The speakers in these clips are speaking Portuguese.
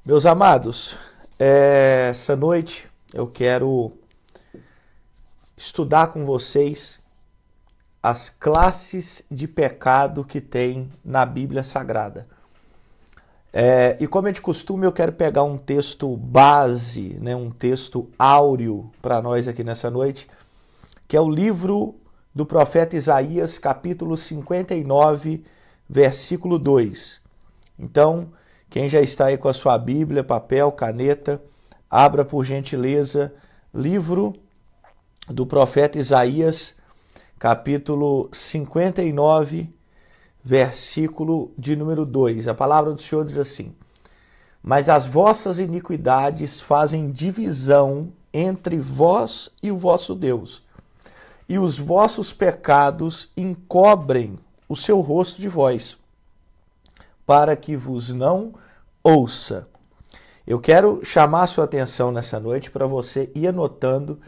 Meus amados, essa noite eu quero estudar com vocês as classes de pecado que tem na Bíblia Sagrada. E como é de costume, eu quero pegar um texto base, um texto áureo para nós aqui nessa noite, que é o livro do profeta Isaías, capítulo 59, versículo 2. Então, quem já está aí com a sua Bíblia, papel, caneta, abra por gentileza, livro do profeta Isaías, capítulo 59, versículo de número 2. A palavra do Senhor diz assim: mas as vossas iniquidades fazem divisão entre vós e o vosso Deus, e os vossos pecados encobrem o seu rosto de vós, para que vos não ouça. Eu quero chamar a sua atenção nessa noite para você ir anotando,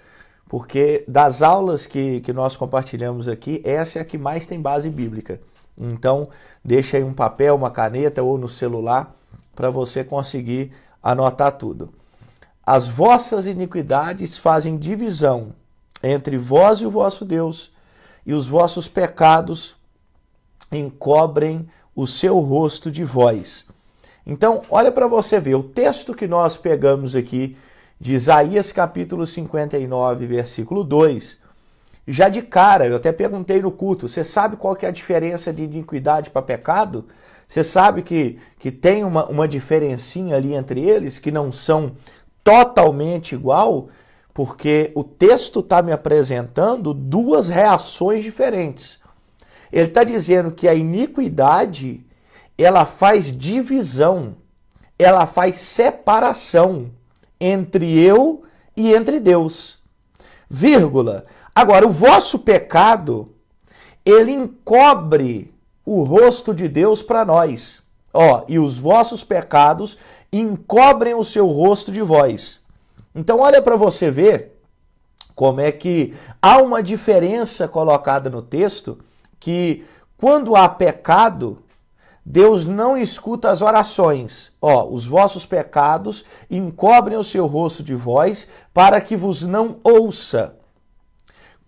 porque das aulas que nós compartilhamos aqui, essa é a que mais tem base bíblica. Então, deixa aí um papel, uma caneta ou no celular para você conseguir anotar tudo. As vossas iniquidades fazem divisão entre vós e o vosso Deus, e os vossos pecados encobrem o seu rosto de vós. Então, olha para você ver, o texto que nós pegamos aqui de Isaías capítulo 59, versículo 2, já de cara, eu até perguntei no culto, você sabe qual que é a diferença de iniquidade para pecado? Você sabe que tem uma diferencinha ali entre eles, que não são totalmente igual? Porque o texto está me apresentando duas reações diferentes. Ele está dizendo que a iniquidade, ela faz divisão, ela faz separação entre eu e entre Deus. Vírgula. Agora, o vosso pecado, ele encobre o rosto de Deus para nós. E os vossos pecados encobrem o seu rosto de vós. Então, olha para você ver como é que há uma diferença colocada no texto, que quando há pecado, Deus não escuta as orações. Os vossos pecados encobrem o seu rosto de vós, para que vos não ouça.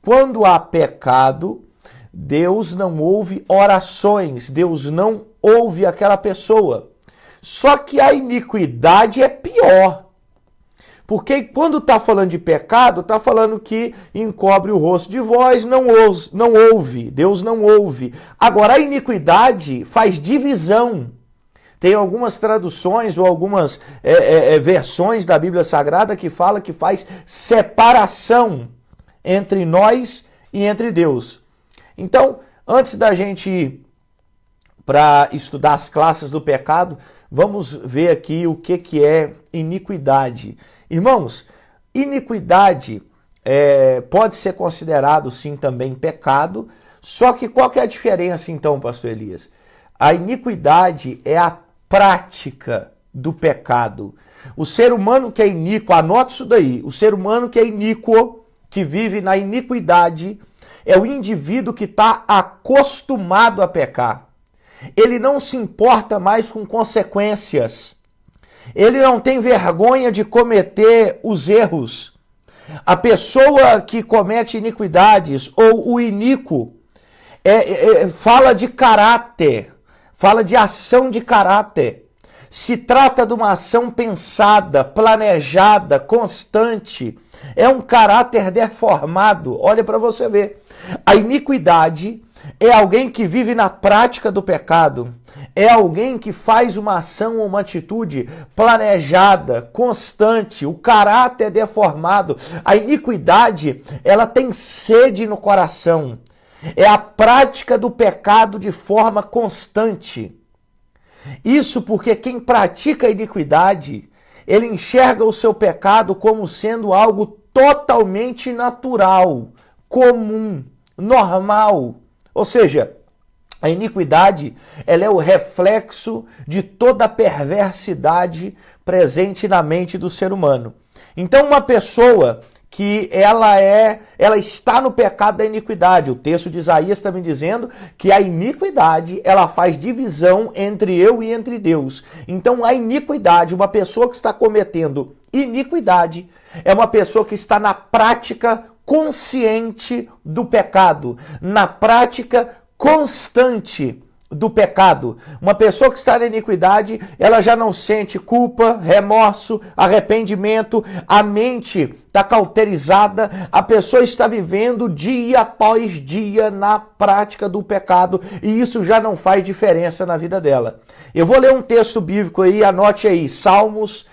Quando há pecado, Deus não ouve orações, Deus não ouve aquela pessoa. Só que a iniquidade é pior. Porque quando está falando de pecado, está falando que encobre o rosto de vós, não ouve, Deus não ouve. Agora, a iniquidade faz divisão. Tem algumas traduções ou algumas versões da Bíblia Sagrada que fala que faz separação entre nós e entre Deus. Então, antes da gente ir para estudar as classes do pecado, vamos ver aqui o que é iniquidade. Irmãos, iniquidade pode ser considerado sim também pecado, só que qual que é a diferença então, pastor Elias? A iniquidade é a prática do pecado. O ser humano que é iníquo, anota isso daí, o ser humano que é iníquo, que vive na iniquidade, é o indivíduo que está acostumado a pecar. Ele não se importa mais com consequências. Ele não tem vergonha de cometer os erros. A pessoa que comete iniquidades, ou o iníquo, fala de caráter, fala de ação de caráter. Se trata de uma ação pensada, planejada, constante. É um caráter deformado. Olha para você ver. A iniquidade é alguém que vive na prática do pecado. É alguém que faz uma ação ou uma atitude planejada, constante. O caráter é deformado. A iniquidade, ela tem sede no coração. É a prática do pecado de forma constante. Isso porque quem pratica a iniquidade, ele enxerga o seu pecado como sendo algo totalmente natural, comum, normal. Ou seja, a iniquidade, ela é o reflexo de toda a perversidade presente na mente do ser humano. Então, uma pessoa que ela está no pecado da iniquidade. O texto de Isaías está me dizendo que a iniquidade, ela faz divisão entre eu e entre Deus. Então a iniquidade, uma pessoa que está cometendo iniquidade, é uma pessoa que está na prática consciente do pecado, na prática constante do pecado. Uma pessoa que está na iniquidade, ela já não sente culpa, remorso, arrependimento, a mente está cauterizada, a pessoa está vivendo dia após dia na prática do pecado e isso já não faz diferença na vida dela. Eu vou ler um texto bíblico aí, anote aí, Salmos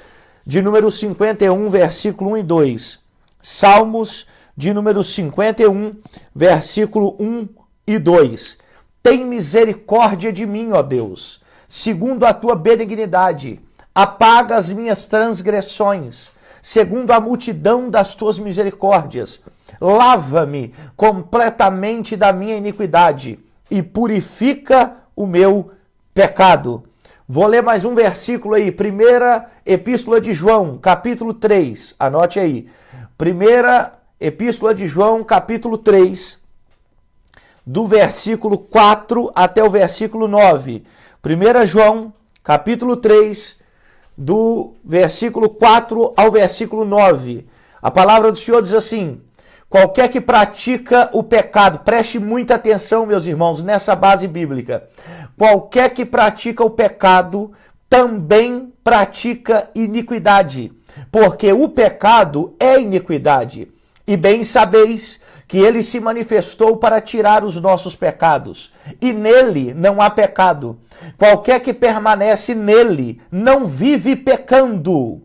de número 51, versículo 1 e 2. Salmos de número 51, versículo 1 e 2. Tem misericórdia de mim, ó Deus, segundo a tua benignidade. Apaga as minhas transgressões, segundo a multidão das tuas misericórdias. Lava-me completamente da minha iniquidade e purifica o meu pecado. Vou ler mais um versículo aí. Primeira Epístola de João, capítulo 3. Anote aí. Primeira Epístola de João, capítulo 3. Do versículo 4 até o versículo 9. 1 João, capítulo 3, do versículo 4 ao versículo 9. A palavra do Senhor diz assim: qualquer que pratica o pecado, preste muita atenção, meus irmãos, nessa base bíblica. Qualquer que pratica o pecado, também pratica iniquidade, porque o pecado é iniquidade. E bem sabeis que ele se manifestou para tirar os nossos pecados, e nele não há pecado. Qualquer que permanece nele não vive pecando.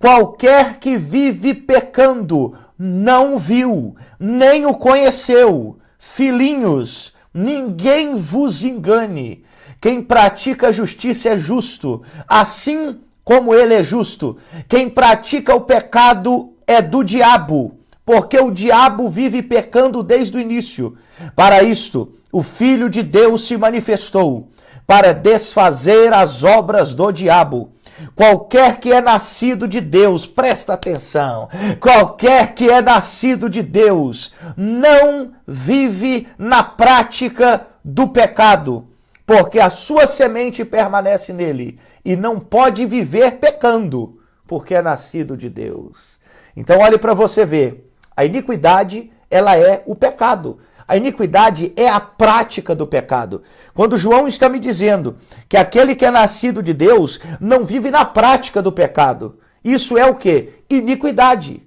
Qualquer que vive pecando não viu, nem o conheceu. Filhinhos, ninguém vos engane. Quem pratica a justiça é justo, assim como ele é justo. Quem pratica o pecado é do diabo, porque o diabo vive pecando desde o início. Para isto, o Filho de Deus se manifestou, para desfazer as obras do diabo. Qualquer que é nascido de Deus, presta atenção, qualquer que é nascido de Deus não vive na prática do pecado, porque a sua semente permanece nele e não pode viver pecando, porque é nascido de Deus. Então olhe para você ver. A iniquidade, ela é o pecado. A iniquidade é a prática do pecado. Quando João está me dizendo que aquele que é nascido de Deus não vive na prática do pecado, isso é o quê? Iniquidade.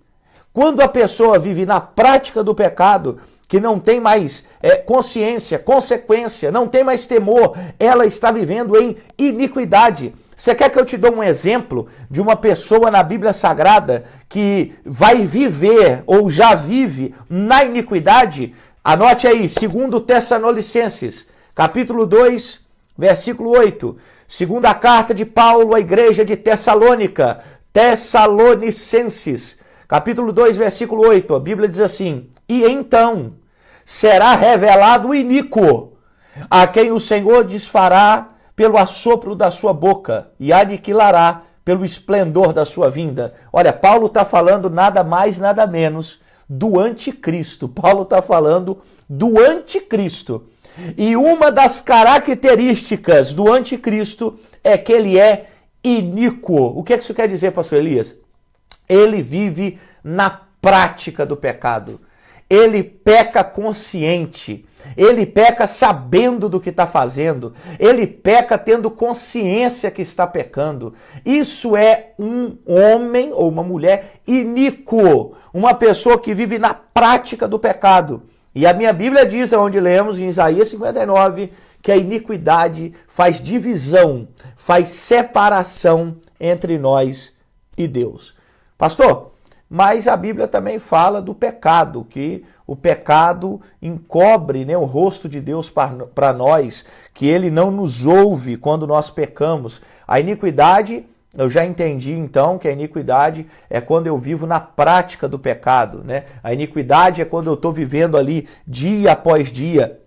Quando a pessoa vive na prática do pecado, que não tem mais consciência, consequência, não tem mais temor, ela está vivendo em iniquidade. Você quer que eu te dê um exemplo de uma pessoa na Bíblia Sagrada que vai viver ou já vive na iniquidade? Anote aí, 2 Tessalonicenses, capítulo 2, versículo 8. Segunda carta de Paulo à igreja de Tessalônica, Tessalonicenses, capítulo 2, versículo 8. A Bíblia diz assim: e então será revelado o iníquo, a quem o Senhor desfará pelo assopro da sua boca e aniquilará pelo esplendor da sua vinda. Olha, Paulo está falando nada mais, nada menos do anticristo. Paulo está falando do anticristo. E uma das características do anticristo é que ele é iníquo. O que isso quer dizer, pastor Elias? Ele vive na prática do pecado. Ele peca consciente, ele peca sabendo do que está fazendo, ele peca tendo consciência que está pecando. Isso é um homem ou uma mulher iníquo, uma pessoa que vive na prática do pecado. E a minha Bíblia diz, onde lemos em Isaías 59, que a iniquidade faz divisão, faz separação entre nós e Deus. Pastor, mas a Bíblia também fala do pecado, que o pecado encobre, né, o rosto de Deus para nós, que ele não nos ouve quando nós pecamos. A iniquidade, eu já entendi então que a iniquidade é quando eu vivo na prática do pecado, né? A iniquidade é quando eu estou vivendo ali dia após dia,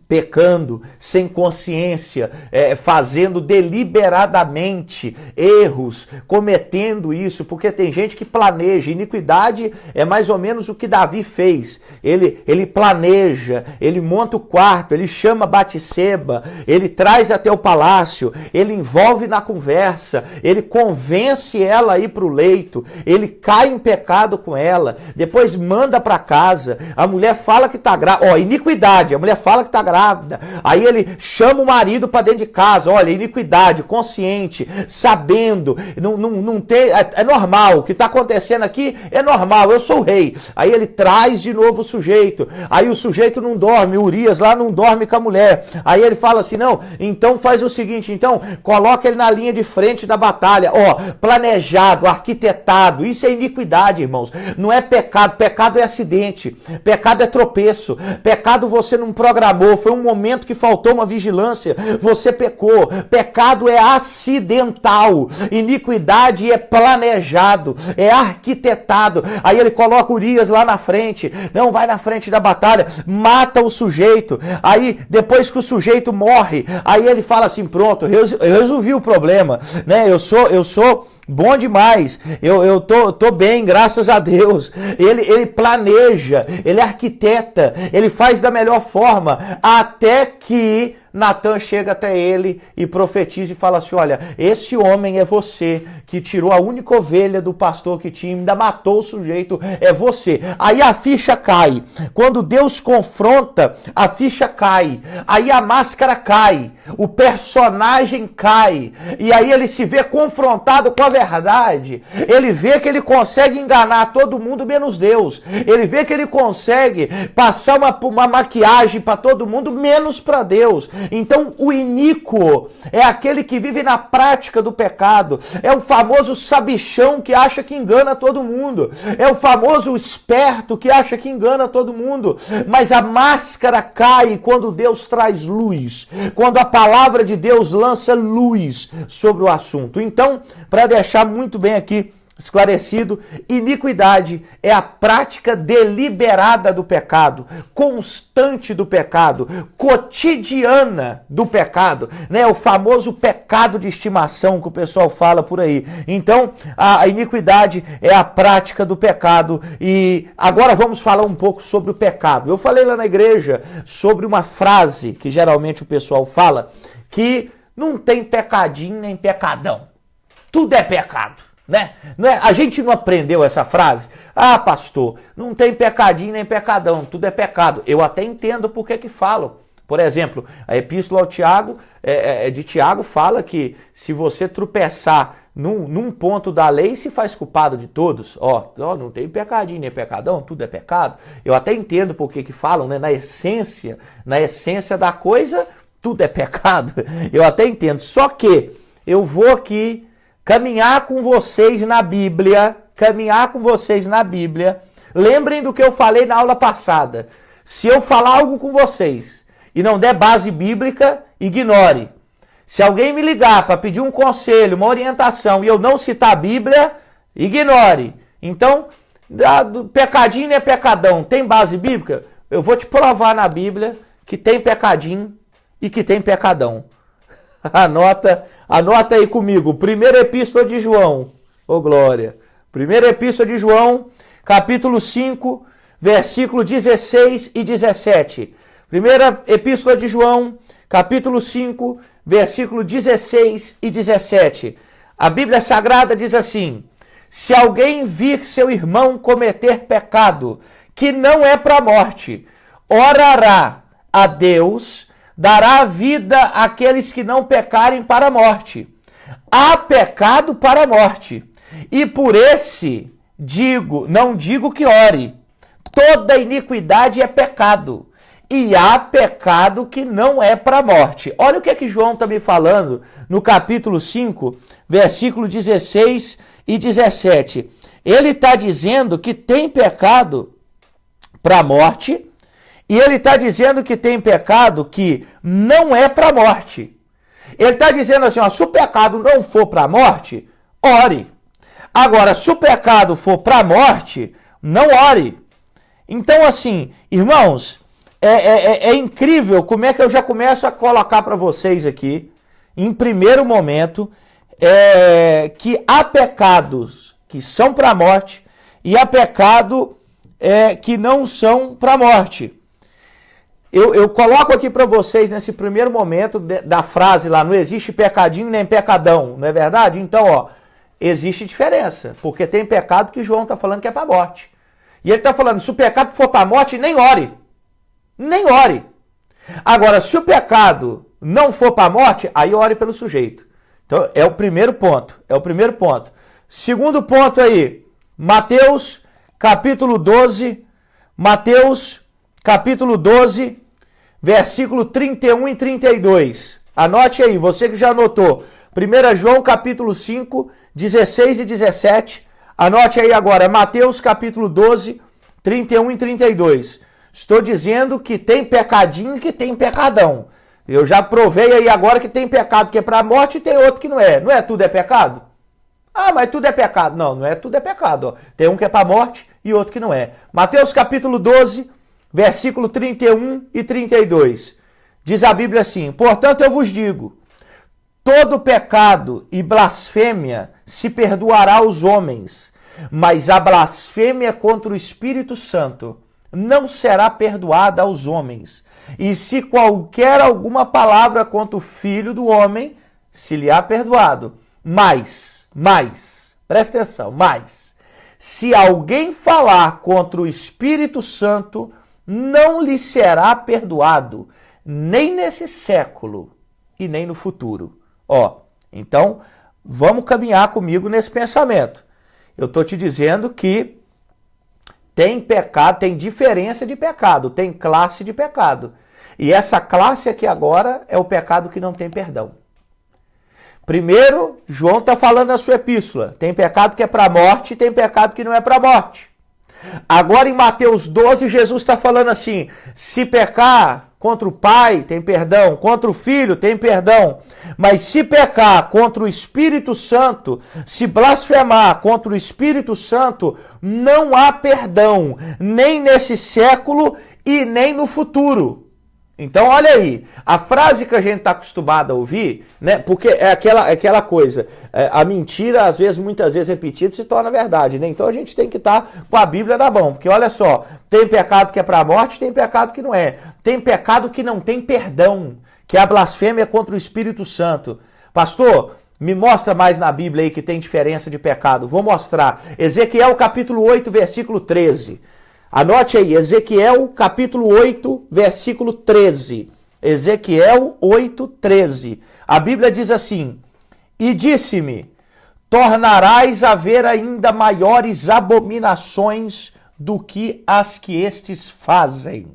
pecando sem consciência, fazendo deliberadamente erros, cometendo isso, porque tem gente que planeja. Iniquidade é mais ou menos o que Davi fez. Ele planeja, ele monta o quarto, ele chama Batseba, ele traz até o palácio, ele envolve na conversa, ele convence ela a ir para o leito, ele cai em pecado com ela, depois manda para casa, a mulher fala que está grávida, iniquidade, a mulher fala que está grávida, aí ele chama o marido para dentro de casa, olha, iniquidade, consciente, sabendo, não tem, é normal, o que está acontecendo aqui é normal, eu sou o rei. Aí ele traz de novo o sujeito, aí o sujeito não dorme, Urias lá não dorme com a mulher, aí ele fala assim, não, então faz o seguinte, então coloca ele na linha de frente da batalha, planejado, arquitetado, isso é iniquidade, irmãos, não é pecado, pecado é acidente, pecado é tropeço, pecado você não programou, foi um momento que faltou uma vigilância, você pecou. Pecado é acidental, iniquidade é planejado, é arquitetado. Aí ele coloca Urias lá na frente, não, vai na frente da batalha, mata o sujeito. Aí depois que o sujeito morre, aí ele fala assim, pronto, eu resolvi o problema, né? Eu sou bom demais, eu tô bem, graças a Deus. Ele planeja, ele arquiteta, ele faz da melhor forma, até que Natan chega até ele e profetiza e fala assim, olha, esse homem é você, que tirou a única ovelha do pastor que tinha, ainda matou o sujeito, é você. Aí a ficha cai. Quando Deus confronta, a ficha cai. Aí a máscara cai, o personagem cai, e aí ele se vê confrontado com a verdade. Ele vê que ele consegue enganar todo mundo menos Deus. Ele vê que ele consegue passar uma maquiagem para todo mundo menos para Deus. Então o iníquo é aquele que vive na prática do pecado, é o famoso sabichão que acha que engana todo mundo, é o famoso esperto que acha que engana todo mundo, mas a máscara cai quando Deus traz luz, quando a palavra de Deus lança luz sobre o assunto. Então, para deixar muito bem aqui esclarecido, iniquidade é a prática deliberada do pecado, constante do pecado, cotidiana do pecado, né? O famoso pecado de estimação que o pessoal fala por aí. Então, a iniquidade é a prática do pecado. E agora vamos falar um pouco sobre o pecado. Eu falei lá na igreja sobre uma frase que geralmente o pessoal fala, que não tem pecadinho nem pecadão. Tudo é pecado. Né? A gente não aprendeu essa frase? Ah, pastor, não tem pecadinho nem pecadão, tudo é pecado. Eu até entendo por que falam. Por exemplo, a epístola ao Tiago, de Tiago fala que se você tropeçar num ponto da lei, se faz culpado de todos. Não tem pecadinho nem pecadão, tudo é pecado. Eu até entendo por que falam, né? Na essência da coisa, tudo é pecado. Eu até entendo. Só que eu vou aqui caminhar com vocês na Bíblia. Lembrem do que eu falei na aula passada. Se eu falar algo com vocês e não der base bíblica, ignore. Se alguém me ligar para pedir um conselho, uma orientação, e eu não citar a Bíblia, ignore. Então, pecadinho é pecadão, tem base bíblica? Eu vou te provar na Bíblia que tem pecadinho e que tem pecadão. Anota aí comigo. Primeira epístola de João. Glória. Primeira epístola de João, capítulo 5, versículo 16 e 17. Primeira epístola de João, capítulo 5, versículo 16 e 17. A Bíblia Sagrada diz assim: se alguém vir seu irmão cometer pecado, que não é para a morte, orará a Deus, dará vida àqueles que não pecarem para a morte. Há pecado para a morte, e por esse não digo que ore. Toda iniquidade é pecado, e há pecado que não é para a morte. Olha o que João está me falando no capítulo 5, versículo 16 e 17. Ele está dizendo que tem pecado para a morte, e ele está dizendo que tem pecado que não é para a morte. Ele está dizendo assim, se o pecado não for para a morte, ore. Agora, se o pecado for para a morte, não ore. Então, assim, irmãos, é incrível como é que eu já começo a colocar para vocês aqui, em primeiro momento, que há pecados que são para a morte e há pecado que não são para a morte. Eu coloco aqui para vocês, nesse primeiro momento da frase lá, não existe pecadinho nem pecadão, não é verdade? Então, ó, existe diferença, porque tem pecado que João está falando que é para a morte. E ele está falando, se o pecado for para a morte, nem ore. Nem ore. Agora, se o pecado não for para a morte, aí ore pelo sujeito. Então, é o primeiro ponto. Segundo ponto aí, Mateus capítulo 12, versículo 31 e 32. Anote aí, você que já anotou. 1 João capítulo 5, 16 e 17. Anote aí agora, Mateus capítulo 12, 31 e 32. Estou dizendo que tem pecadinho e que tem pecadão. Eu já provei aí agora que tem pecado que é para a morte e tem outro que não é. Não é tudo é pecado? Ah, mas tudo é pecado. Não, não é tudo é pecado. Ó. Tem um que é para a morte e outro que não é. Mateus capítulo 12, versículo 31 e 32. Diz a Bíblia assim, portanto eu vos digo, todo pecado e blasfêmia se perdoará aos homens, mas a blasfêmia contra o Espírito Santo não será perdoada aos homens. E se qualquer alguma palavra contra o Filho do Homem, se lhe há perdoado. Mas, presta atenção, se alguém falar contra o Espírito Santo, não lhe será perdoado, nem nesse século e nem no futuro. Ó, então, vamos caminhar comigo nesse pensamento. Eu estou te dizendo que tem pecado, tem diferença de pecado, tem classe de pecado. E essa classe aqui agora é o pecado que não tem perdão. Primeiro, João está falando na sua epístola. Tem pecado que é para a morte e tem pecado que não é para a morte. Agora em Mateus 12, Jesus está falando assim, se pecar contra o Pai, tem perdão, contra o Filho, tem perdão, mas se pecar contra o Espírito Santo, se blasfemar contra o Espírito Santo, não há perdão, nem nesse século e nem no futuro. Então, olha aí, a frase que a gente está acostumado a ouvir, né? Porque é aquela coisa, a mentira, às vezes, muitas vezes repetida, se torna verdade, né? Então a gente tem que estar com a Bíblia na mão, porque olha só, tem pecado que é para a morte, tem pecado que não é. Tem pecado que não tem perdão, que é a blasfêmia contra o Espírito Santo. Pastor, me mostra mais na Bíblia aí que tem diferença de pecado. Vou mostrar. Ezequiel capítulo 8, versículo 13. Anote aí, Ezequiel capítulo 8, versículo 13. Ezequiel 8, 13. A Bíblia diz assim, e disse-me, tornarás a ver ainda maiores abominações do que as que estes fazem.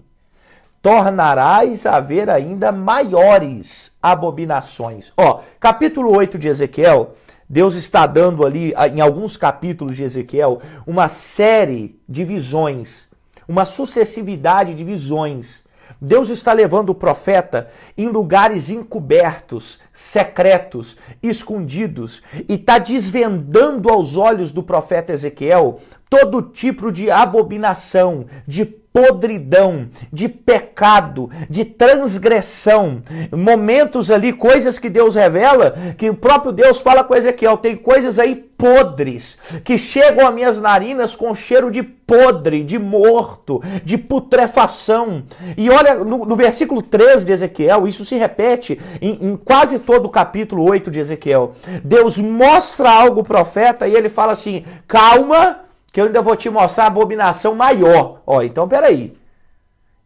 Tornarás a ver ainda maiores abominações. Ó, capítulo 8 de Ezequiel, Deus está dando ali, em alguns capítulos de Ezequiel, uma série de visões, uma sucessividade de visões. Deus está levando o profeta em lugares encobertos, secretos, escondidos, e está desvendando aos olhos do profeta Ezequiel todo tipo de abominação, de podridão, de pecado, de transgressão, momentos ali, coisas que Deus revela, que o próprio Deus fala com Ezequiel, tem coisas aí podres, que chegam às minhas narinas com cheiro de podre, de morto, de putrefação. E olha, no versículo 13 de Ezequiel, isso se repete em quase todo o capítulo 8 de Ezequiel. Deus mostra algo ao profeta e ele fala assim, calma, que eu ainda vou te mostrar a abominação maior. Ó, então peraí.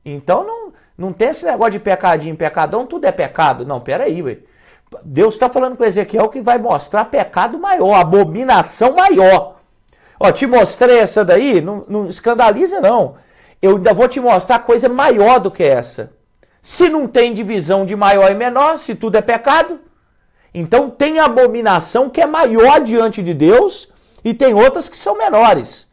Então não tem esse negócio de pecadinho, pecadão, tudo é pecado. Não, peraí, ué. Deus está falando com Ezequiel que vai mostrar pecado maior, abominação maior. Ó, te mostrei essa daí, não escandaliza não. Eu ainda vou te mostrar coisa maior do que essa. Se não tem divisão de maior e menor, se tudo é pecado, então tem abominação que é maior diante de Deus, e tem outras que são menores.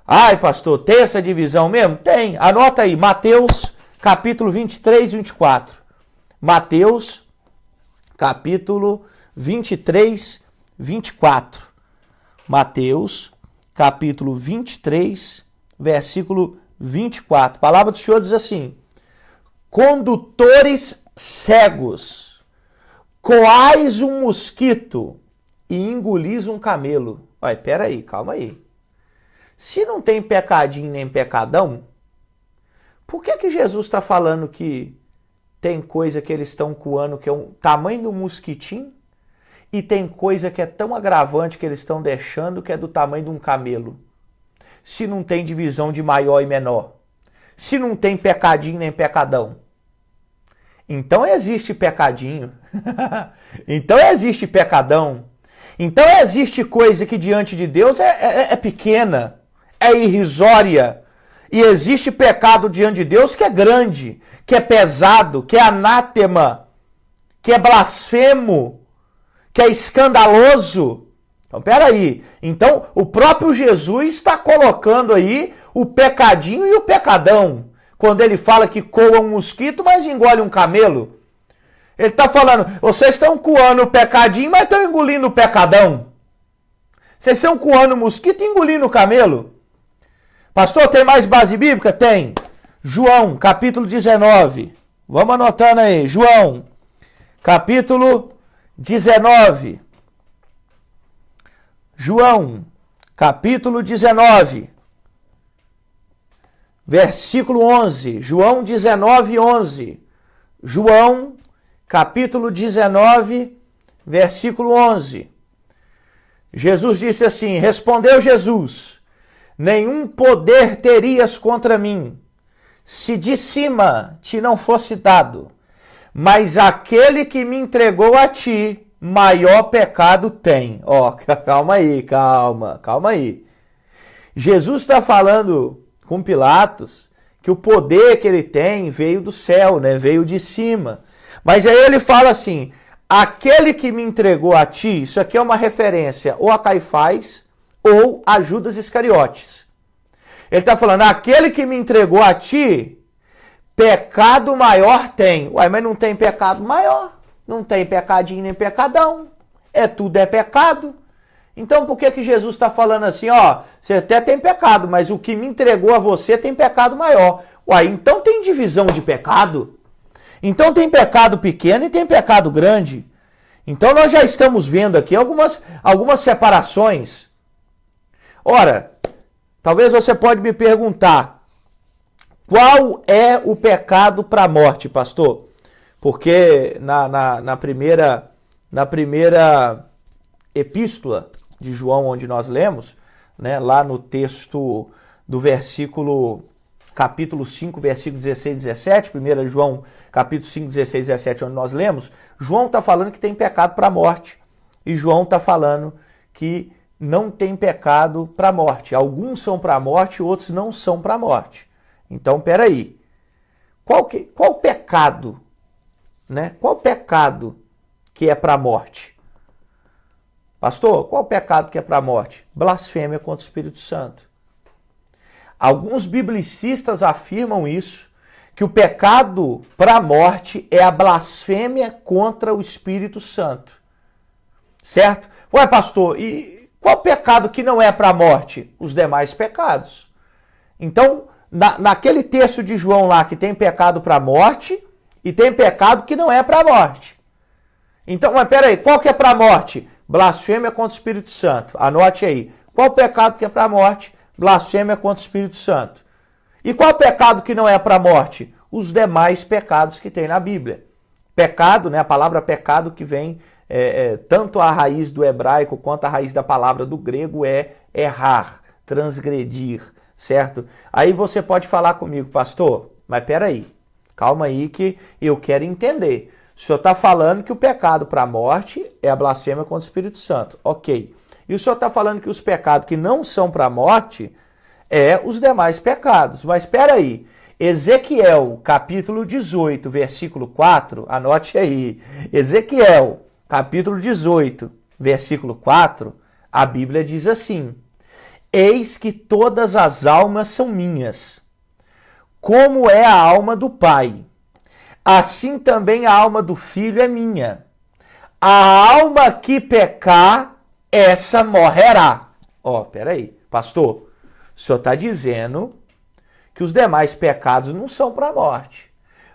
Ai, pastor, tem essa divisão mesmo? Tem. Anota aí, Mateus, capítulo 23, 24. Mateus, capítulo 23, 24. Mateus, capítulo 23, versículo 24. A palavra do Senhor diz assim, condutores cegos, coais um mosquito e engolis um camelo. Olha, peraí, calma aí. Se não tem pecadinho nem pecadão, por que Jesus está falando que tem coisa que eles estão coando que é o tamanho do mosquitinho e tem coisa que é tão agravante que eles estão deixando que é do tamanho de um camelo? Se não tem divisão de maior e menor, se não tem pecadinho nem pecadão, então existe pecadinho, então existe pecadão, então existe coisa que diante de Deus é pequena, é irrisória, e existe pecado diante de Deus que é grande, que é pesado, que é anátema, que é blasfemo, que é escandaloso. Então, peraí. Então, o próprio Jesus está colocando aí o pecadinho e o pecadão. Quando ele fala que coa um mosquito, mas engole um camelo. Ele está falando, vocês estão coando o pecadinho, mas estão engolindo o pecadão. Vocês estão coando o mosquito e engolindo o camelo. Pastor, tem mais base bíblica? Tem. João, capítulo 19. Vamos anotando aí. João, capítulo 19. João, capítulo 19, versículo 11. João 19, 11. João, capítulo 19, versículo 11. Jesus disse assim, respondeu Jesus, nenhum poder terias contra mim, se de cima te não fosse dado, mas aquele que me entregou a ti, maior pecado tem. Ó, calma aí. Jesus está falando com Pilatos que o poder que ele tem veio do céu, né? Veio de cima. Mas aí ele fala assim, aquele que me entregou a ti, isso aqui é uma referência ou a Caifás ou a Judas Iscariotes. Ele está falando, aquele que me entregou a ti, pecado maior tem. Uai, mas não tem pecado maior. Não tem pecadinho nem pecadão. Tudo é pecado. Então por que Jesus está falando assim, ó, você até tem pecado, mas o que me entregou a você tem pecado maior. Uai, então tem divisão de pecado? Então tem pecado pequeno e tem pecado grande. Então nós já estamos vendo aqui algumas separações. Ora, talvez você pode me perguntar, qual é o pecado para a morte, pastor? Porque na primeira epístola de João, onde nós lemos, né, lá no texto do versículo, capítulo 5, versículo 16 e 17, 1 João, capítulo 5, 16 e 17, onde nós lemos, João está falando que tem pecado para a morte. E João está falando que não tem pecado para a morte. Alguns são para a morte, outros não são para a morte. Então, peraí. Qual pecado? Né? Qual pecado que é para a morte? Pastor, qual pecado que é para a morte? Blasfêmia contra o Espírito Santo. Alguns biblicistas afirmam isso, que o pecado para a morte é a blasfêmia contra o Espírito Santo. Certo? Ué, pastor, e qual pecado que não é para a morte? Os demais pecados. Então, naquele texto de João lá que tem pecado para a morte, e tem pecado que não é para a morte. Então, mas peraí, qual que é para a morte? Blasfêmia contra o Espírito Santo. Anote aí. Qual pecado que é para a morte? Blasfêmia contra o Espírito Santo. E qual pecado que não é para a morte? Os demais pecados que tem na Bíblia. Pecado, né? A palavra pecado que vem, tanto a raiz do hebraico quanto a raiz da palavra do grego é errar, transgredir, certo? Aí você pode falar comigo, pastor, mas peraí. Calma aí que eu quero entender. O senhor está falando que o pecado para a morte é a blasfêmia contra o Espírito Santo. Ok. E o senhor está falando que os pecados que não são para a morte é os demais pecados. Mas espera aí. Ezequiel, capítulo 18, versículo 4, anote aí. Ezequiel, capítulo 18, versículo 4, a Bíblia diz assim: eis que todas as almas são minhas, como é a alma do Pai, assim também a alma do Filho é minha. A alma que pecar, essa morrerá. Ó, peraí, pastor, o senhor está dizendo que os demais pecados não são para a morte.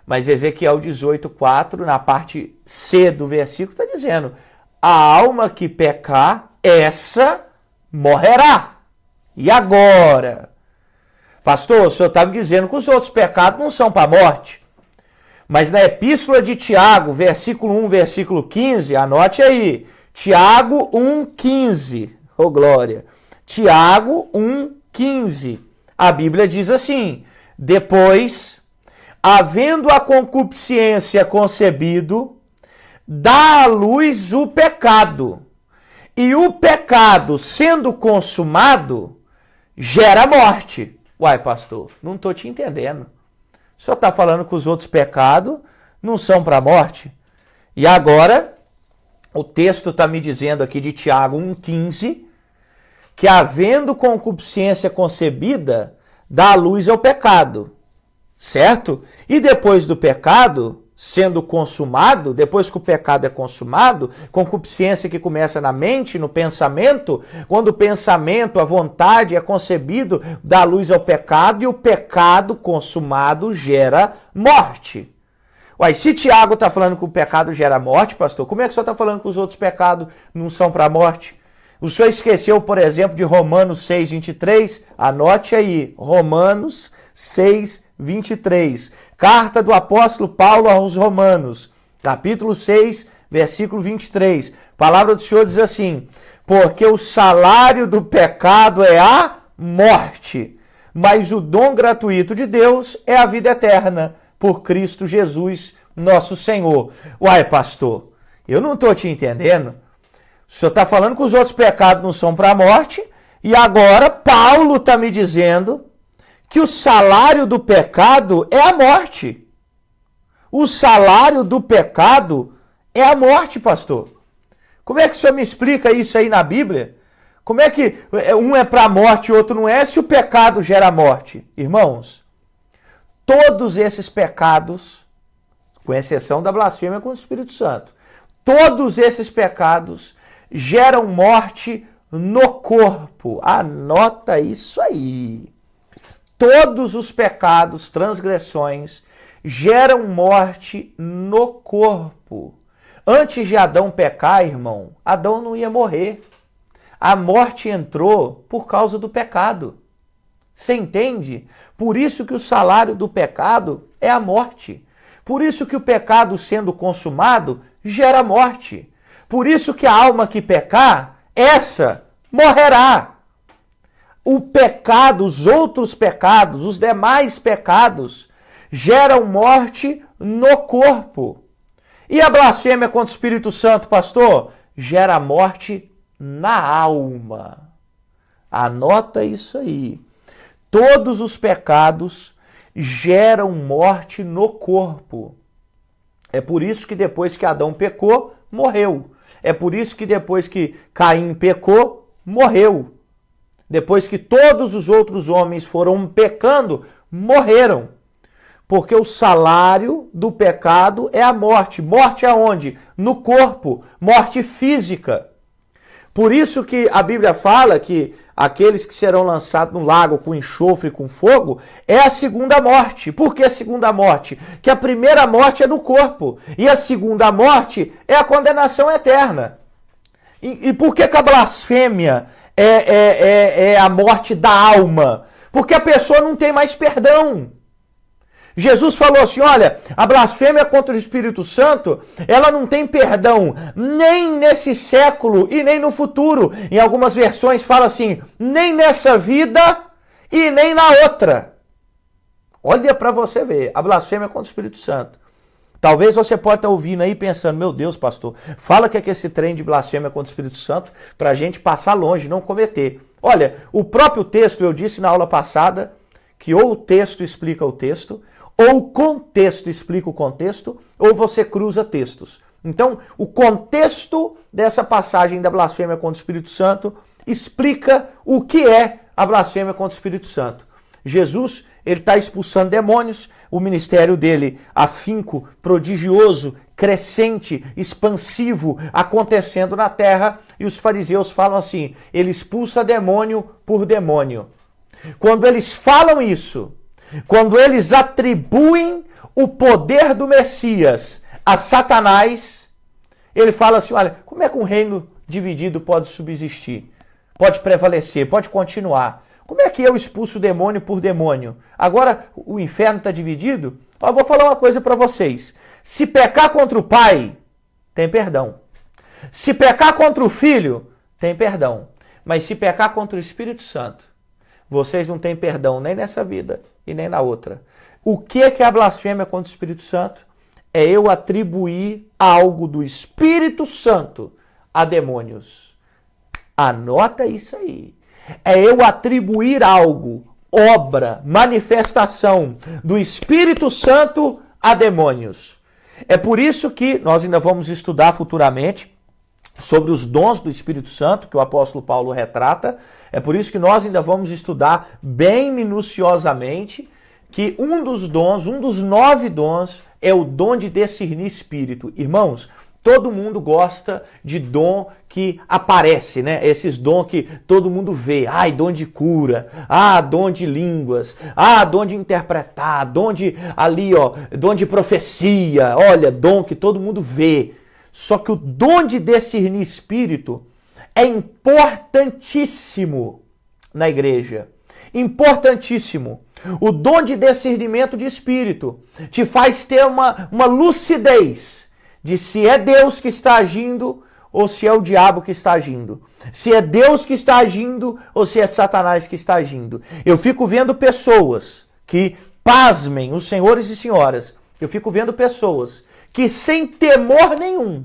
Mas Ezequiel 18:4, na parte C do versículo, está dizendo: a alma que pecar, essa morrerá. E agora? Pastor, o senhor está me dizendo que os outros pecados não são para a morte. Mas na epístola de Tiago, versículo 1, versículo 15, anote aí. Tiago 1,15. Ô, glória. Tiago 1,15. A Bíblia diz assim: depois, havendo a concupiscência concebido, dá à luz o pecado. E o pecado, sendo consumado, gera morte. Uai, pastor, não estou te entendendo. O senhor está falando que os outros pecados não são para a morte? E agora, o texto está me dizendo aqui de Tiago 1,15, que havendo concupiscência concebida, dá à luz ao pecado. Certo? E depois do pecado sendo consumado, depois que o pecado é consumado, concupiscência que começa na mente, no pensamento, quando o pensamento, a vontade é concebido, dá luz ao pecado e o pecado consumado gera morte. Uai, se Tiago está falando que o pecado gera morte, pastor, como é que o senhor está falando que os outros pecados não são para a morte? O senhor esqueceu, por exemplo, de Romanos 6:23? Anote aí, Romanos 6:23. Carta do apóstolo Paulo aos Romanos, capítulo 6, versículo 23. A palavra do Senhor diz assim: porque o salário do pecado é a morte, mas o dom gratuito de Deus é a vida eterna, por Cristo Jesus, nosso Senhor. Uai, pastor, eu não estou te entendendo. O senhor está falando que os outros pecados não são para a morte, e agora Paulo está me dizendo que o salário do pecado é a morte. O salário do pecado é a morte, pastor. Como é que o senhor me explica isso aí na Bíblia? Como é que um é para a morte e o outro não é, se o pecado gera morte? Irmãos, todos esses pecados, com exceção da blasfêmia contra o Espírito Santo, todos esses pecados geram morte no corpo. Anota isso aí. Todos os pecados, transgressões, geram morte no corpo. Antes de Adão pecar, irmão, Adão não ia morrer. A morte entrou por causa do pecado. Você entende? Por isso que o salário do pecado é a morte. Por isso que o pecado sendo consumado gera morte. Por isso que a alma que pecar, essa morrerá. O pecado, os outros pecados, os demais pecados, geram morte no corpo. E a blasfêmia contra o Espírito Santo, pastor? Gera morte na alma. Anota isso aí. Todos os pecados geram morte no corpo. É por isso que depois que Adão pecou, morreu. É por isso que depois que Caim pecou, morreu. Depois que todos os outros homens foram pecando, morreram. Porque o salário do pecado é a morte. Morte aonde? No corpo. Morte física. Por isso que a Bíblia fala que aqueles que serão lançados no lago com enxofre e com fogo é a segunda morte. Por que a segunda morte? Que a primeira morte é no corpo. E a segunda morte é a condenação eterna. E por que a blasfêmia é a morte da alma? Porque a pessoa não tem mais perdão. Jesus falou assim, olha, a blasfêmia contra o Espírito Santo, ela não tem perdão nem nesse século e nem no futuro. Em algumas versões fala assim, nem nessa vida e nem na outra. Olha para você ver, a blasfêmia contra o Espírito Santo. Talvez você pode estar ouvindo aí pensando, meu Deus, pastor, fala que é esse trem de blasfêmia contra o Espírito Santo para a gente passar longe, não cometer. Olha, o próprio texto, eu disse na aula passada, que ou o texto explica o texto, ou o contexto explica o contexto, ou você cruza textos. Então, o contexto dessa passagem da blasfêmia contra o Espírito Santo explica o que é a blasfêmia contra o Espírito Santo. Jesus, ele está expulsando demônios, o ministério dele, afinco, prodigioso, crescente, expansivo, acontecendo na terra, e os fariseus falam assim, ele expulsa demônio por demônio. Quando eles falam isso, quando eles atribuem o poder do Messias a Satanás, ele fala assim, olha, como é que um reino dividido pode subsistir? Pode prevalecer, pode continuar. Como é que eu expulso demônio por demônio? Agora o inferno está dividido? Eu vou falar uma coisa para vocês. Se pecar contra o pai, tem perdão. Se pecar contra o filho, tem perdão. Mas se pecar contra o Espírito Santo, vocês não têm perdão nem nessa vida e nem na outra. O que é a blasfêmia contra o Espírito Santo? É eu atribuir algo do Espírito Santo a demônios. Anota isso aí. É eu atribuir algo, obra, manifestação do Espírito Santo a demônios. É por isso que nós ainda vamos estudar futuramente sobre os dons do Espírito Santo, que o apóstolo Paulo retrata. É por isso que nós ainda vamos estudar bem minuciosamente que um dos dons, um dos 9 dons, é o dom de discernir espírito. Irmãos, todo mundo gosta de dom que aparece, né? Esses dons que todo mundo vê. Ai, dom de cura. Ah, dom de línguas. Ah, dom de interpretar. Dom de ali, ó, dom de profecia. Olha, dom que todo mundo vê. Só que o dom de discernir espírito é importantíssimo na igreja. Importantíssimo. O dom de discernimento de espírito te faz ter uma lucidez de se é Deus que está agindo ou se é o diabo que está agindo. Se é Deus que está agindo ou se é Satanás que está agindo. Eu fico vendo pessoas que, pasmem, os senhores e senhoras, eu fico vendo pessoas que sem temor nenhum,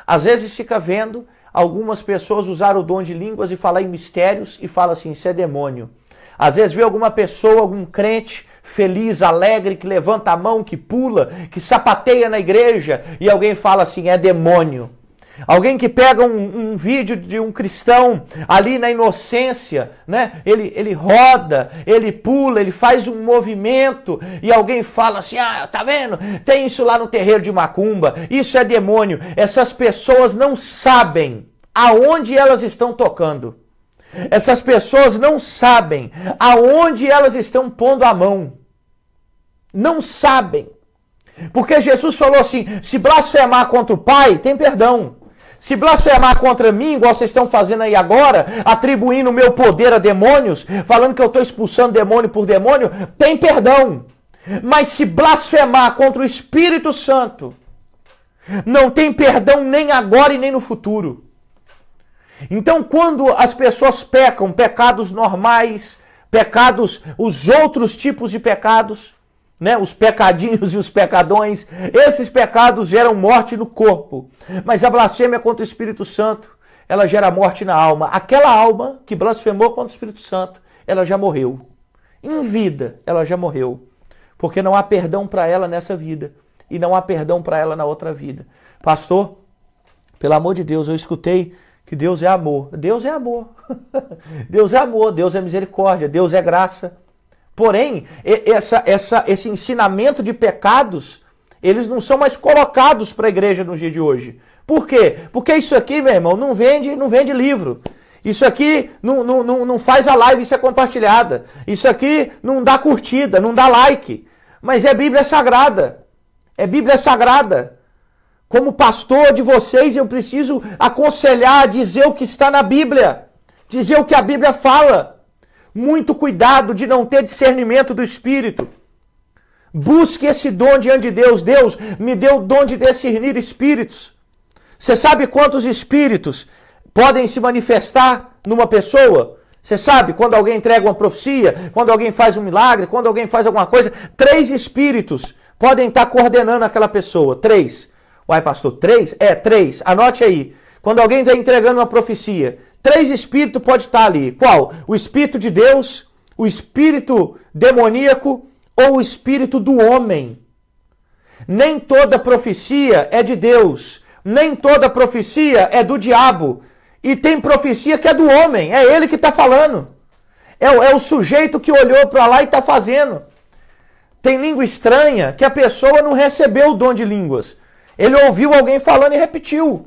às vezes fica vendo algumas pessoas usar o dom de línguas e falar em mistérios e fala assim, isso é demônio. Às vezes vê alguma pessoa, algum crente feliz, alegre, que levanta a mão, que pula, que sapateia na igreja e alguém fala assim, é demônio. Alguém que pega um vídeo de um cristão ali na inocência, né? Ele roda, ele pula, ele faz um movimento e alguém fala assim, ah, tá vendo? Tem isso lá no terreiro de Macumba, isso é demônio. Essas pessoas não sabem aonde elas estão tocando. Essas pessoas não sabem aonde elas estão pondo a mão. Não sabem. Porque Jesus falou assim, se blasfemar contra o Pai, tem perdão. Se blasfemar contra mim, igual vocês estão fazendo aí agora, atribuindo o meu poder a demônios, falando que eu estou expulsando demônio por demônio, tem perdão. Mas se blasfemar contra o Espírito Santo, não tem perdão nem agora e nem no futuro. Então, quando as pessoas pecam, pecados normais, pecados, os outros tipos de pecados, né, os pecadinhos e os pecadões, esses pecados geram morte no corpo. Mas a blasfêmia contra o Espírito Santo, ela gera morte na alma. Aquela alma que blasfemou contra o Espírito Santo, ela já morreu. Em vida, ela já morreu. Porque não há perdão para ela nessa vida. E não há perdão para ela na outra vida. Pastor, pelo amor de Deus, eu escutei que Deus é amor. Deus é amor. Deus é amor, Deus é misericórdia, Deus é graça. Porém, esse ensinamento de pecados, eles não são mais colocados para a igreja no dia de hoje. Por quê? Porque isso aqui, meu irmão, não vende livro. Isso aqui não faz a live ser compartilhada. Isso aqui não dá curtida, não dá like. Mas é Bíblia Sagrada. É Bíblia Sagrada. Como pastor de vocês, eu preciso aconselhar, dizer o que está na Bíblia. Dizer o que a Bíblia fala. Muito cuidado de não ter discernimento do Espírito. Busque esse dom diante de Deus. Deus me deu o dom de discernir espíritos. Você sabe quantos espíritos podem se manifestar numa pessoa? Você sabe quando alguém entrega uma profecia, quando alguém faz um milagre, quando alguém faz alguma coisa? 3 espíritos podem estar coordenando aquela pessoa. 3. Uai, pastor, 3? 3. Anote aí. Quando alguém está entregando uma profecia, 3 espíritos podem estar ali. Qual? O espírito de Deus, o espírito demoníaco ou o espírito do homem. Nem toda profecia é de Deus. Nem toda profecia é do diabo. E tem profecia que é do homem. É ele que está falando. É o sujeito que olhou para lá e está fazendo. Tem língua estranha que a pessoa não recebeu o dom de línguas. Ele ouviu alguém falando e repetiu.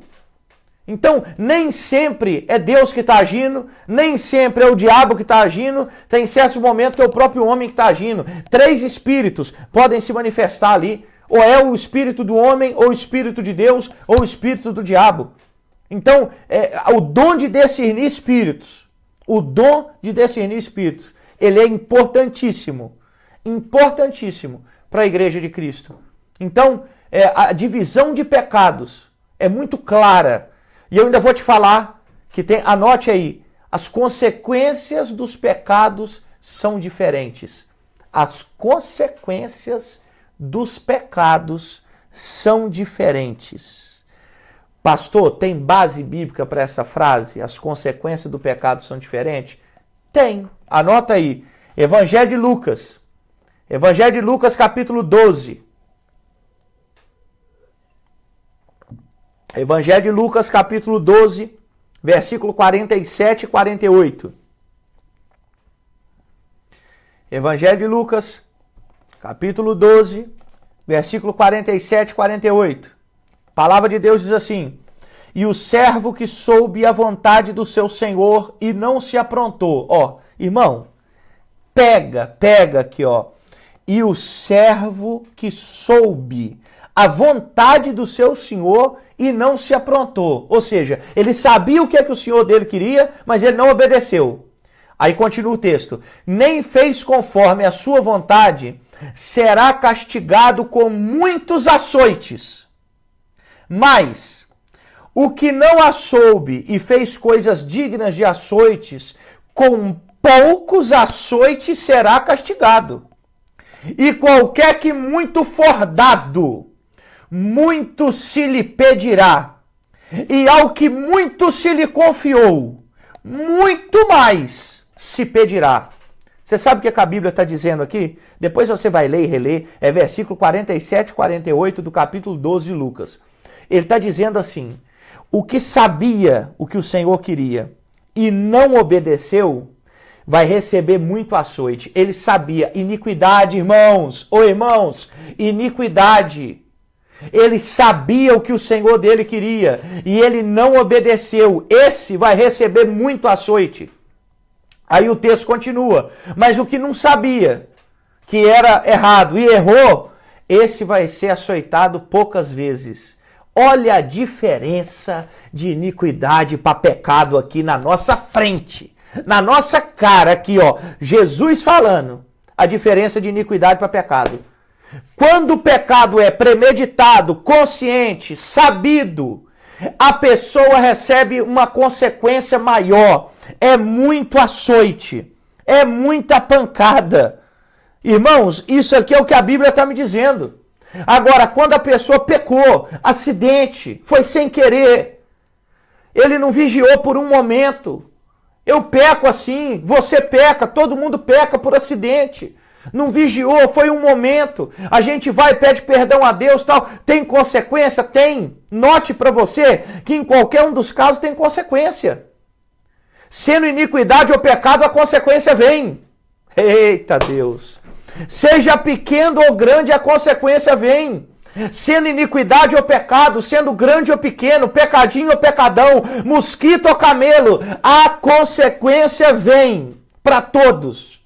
Então, nem sempre é Deus que está agindo, nem sempre é o diabo que está agindo, tem certos momentos que é o próprio homem que está agindo. 3 espíritos podem se manifestar ali, ou é o espírito do homem, ou o espírito de Deus, ou o espírito do diabo. Então, o dom de discernir espíritos, ele é importantíssimo para a Igreja de Cristo. Então, a divisão de pecados é muito clara. E eu ainda vou te falar que anote aí, as consequências dos pecados são diferentes. As consequências dos pecados são diferentes. Pastor, tem base bíblica para essa frase? As consequências do pecado são diferentes? Tem. Anota aí. Evangelho de Lucas. Evangelho de Lucas, capítulo 12. Evangelho de Lucas, capítulo 12, versículo 47 e 48. Evangelho de Lucas, capítulo 12, versículo 47 e 48. A palavra de Deus diz assim: E o servo que soube a vontade do seu senhor e não se aprontou. Ó, irmão, pega aqui, ó. E o servo que soube a vontade do seu senhor e não se aprontou. Ou seja, ele sabia o que é que o senhor dele queria, mas ele não obedeceu. Aí continua o texto. Nem fez conforme a sua vontade, será castigado com muitos açoites. Mas o que não a soube e fez coisas dignas de açoites, com poucos açoites será castigado. E qualquer que muito for dado, muito se lhe pedirá, e ao que muito se lhe confiou, muito mais se pedirá. Você sabe o que a Bíblia está dizendo aqui? Depois você vai ler e reler, é versículo 47 e 48 do capítulo 12 de Lucas. Ele está dizendo assim, o que sabia o que o Senhor queria e não obedeceu, vai receber muito açoite. Ele sabia, iniquidade, irmãos, iniquidade. Ele sabia o que o Senhor dele queria e ele não obedeceu. Esse vai receber muito açoite. Aí o texto continua. Mas o que não sabia que era errado e errou, esse vai ser açoitado poucas vezes. Olha a diferença de iniquidade para pecado aqui na nossa frente. Na nossa cara aqui, ó. Jesus falando a diferença de iniquidade para pecado. Quando o pecado é premeditado, consciente, sabido, a pessoa recebe uma consequência maior. É muito açoite, é muita pancada. Irmãos, isso aqui é o que a Bíblia está me dizendo. Agora, quando a pessoa pecou, acidente, foi sem querer, ele não vigiou por um momento. Eu peco assim, você peca, todo mundo peca por acidente. Não vigiou, foi um momento. A gente vai e pede perdão a Deus, tal. Tem consequência? Tem. Note para você que em qualquer um dos casos tem consequência. Sendo iniquidade ou pecado, a consequência vem. Eita Deus. Seja pequeno ou grande, a consequência vem. Sendo iniquidade ou pecado, sendo grande ou pequeno, pecadinho ou pecadão, mosquito ou camelo, a consequência vem para todos.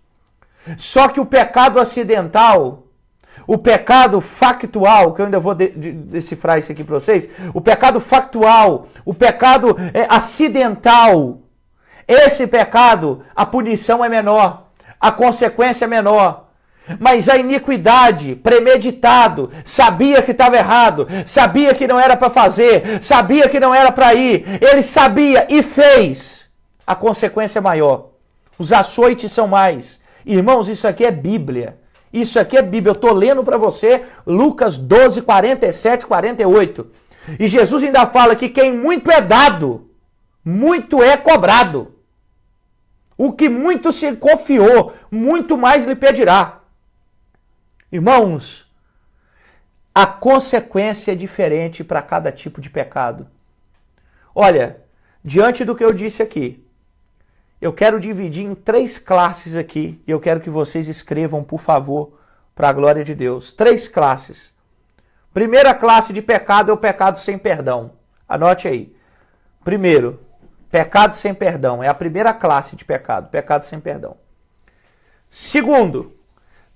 Só que o pecado acidental, o pecado factual, que eu ainda vou decifrar isso aqui para vocês, o pecado factual, o pecado acidental, esse pecado, a punição é menor, a consequência é menor. Mas a iniquidade, premeditado, sabia que estava errado, sabia que não era para fazer, sabia que não era para ir, ele sabia e fez, a consequência é maior. Os açoites são mais. Irmãos, isso aqui é Bíblia. Isso aqui é Bíblia. Eu estou lendo para você Lucas 12, 47, 48. E Jesus ainda fala que quem muito é dado, muito é cobrado. O que muito se confiou, muito mais lhe pedirá. Irmãos, a consequência é diferente para cada tipo de pecado. Olha, diante do que eu disse aqui, eu quero dividir em 3 classes aqui, e eu quero que vocês escrevam, por favor, para a glória de Deus. 3 classes. Primeira classe de pecado é o pecado sem perdão. Anote aí. Primeiro, pecado sem perdão. É a primeira classe de pecado, pecado sem perdão. Segundo,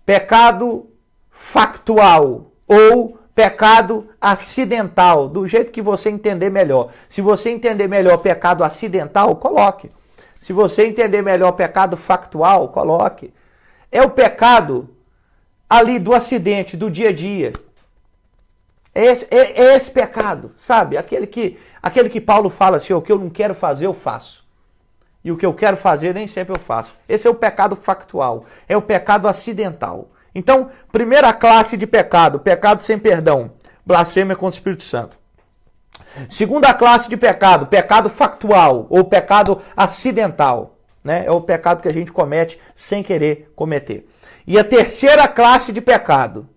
pecado factual ou pecado acidental, do jeito que você entender melhor. Se você entender melhor pecado acidental, coloque. Se você entender melhor pecado factual, coloque. É o pecado ali do acidente, do dia a dia. É esse pecado, sabe? Aquele que Paulo fala assim, o que eu não quero fazer, eu faço. E o que eu quero fazer, nem sempre eu faço. Esse é o pecado factual, é o pecado acidental. Então, primeira classe de pecado, pecado sem perdão, blasfêmia contra o Espírito Santo. Segunda classe de pecado, pecado factual ou pecado acidental, né? É o pecado que a gente comete sem querer cometer. E a terceira classe de pecado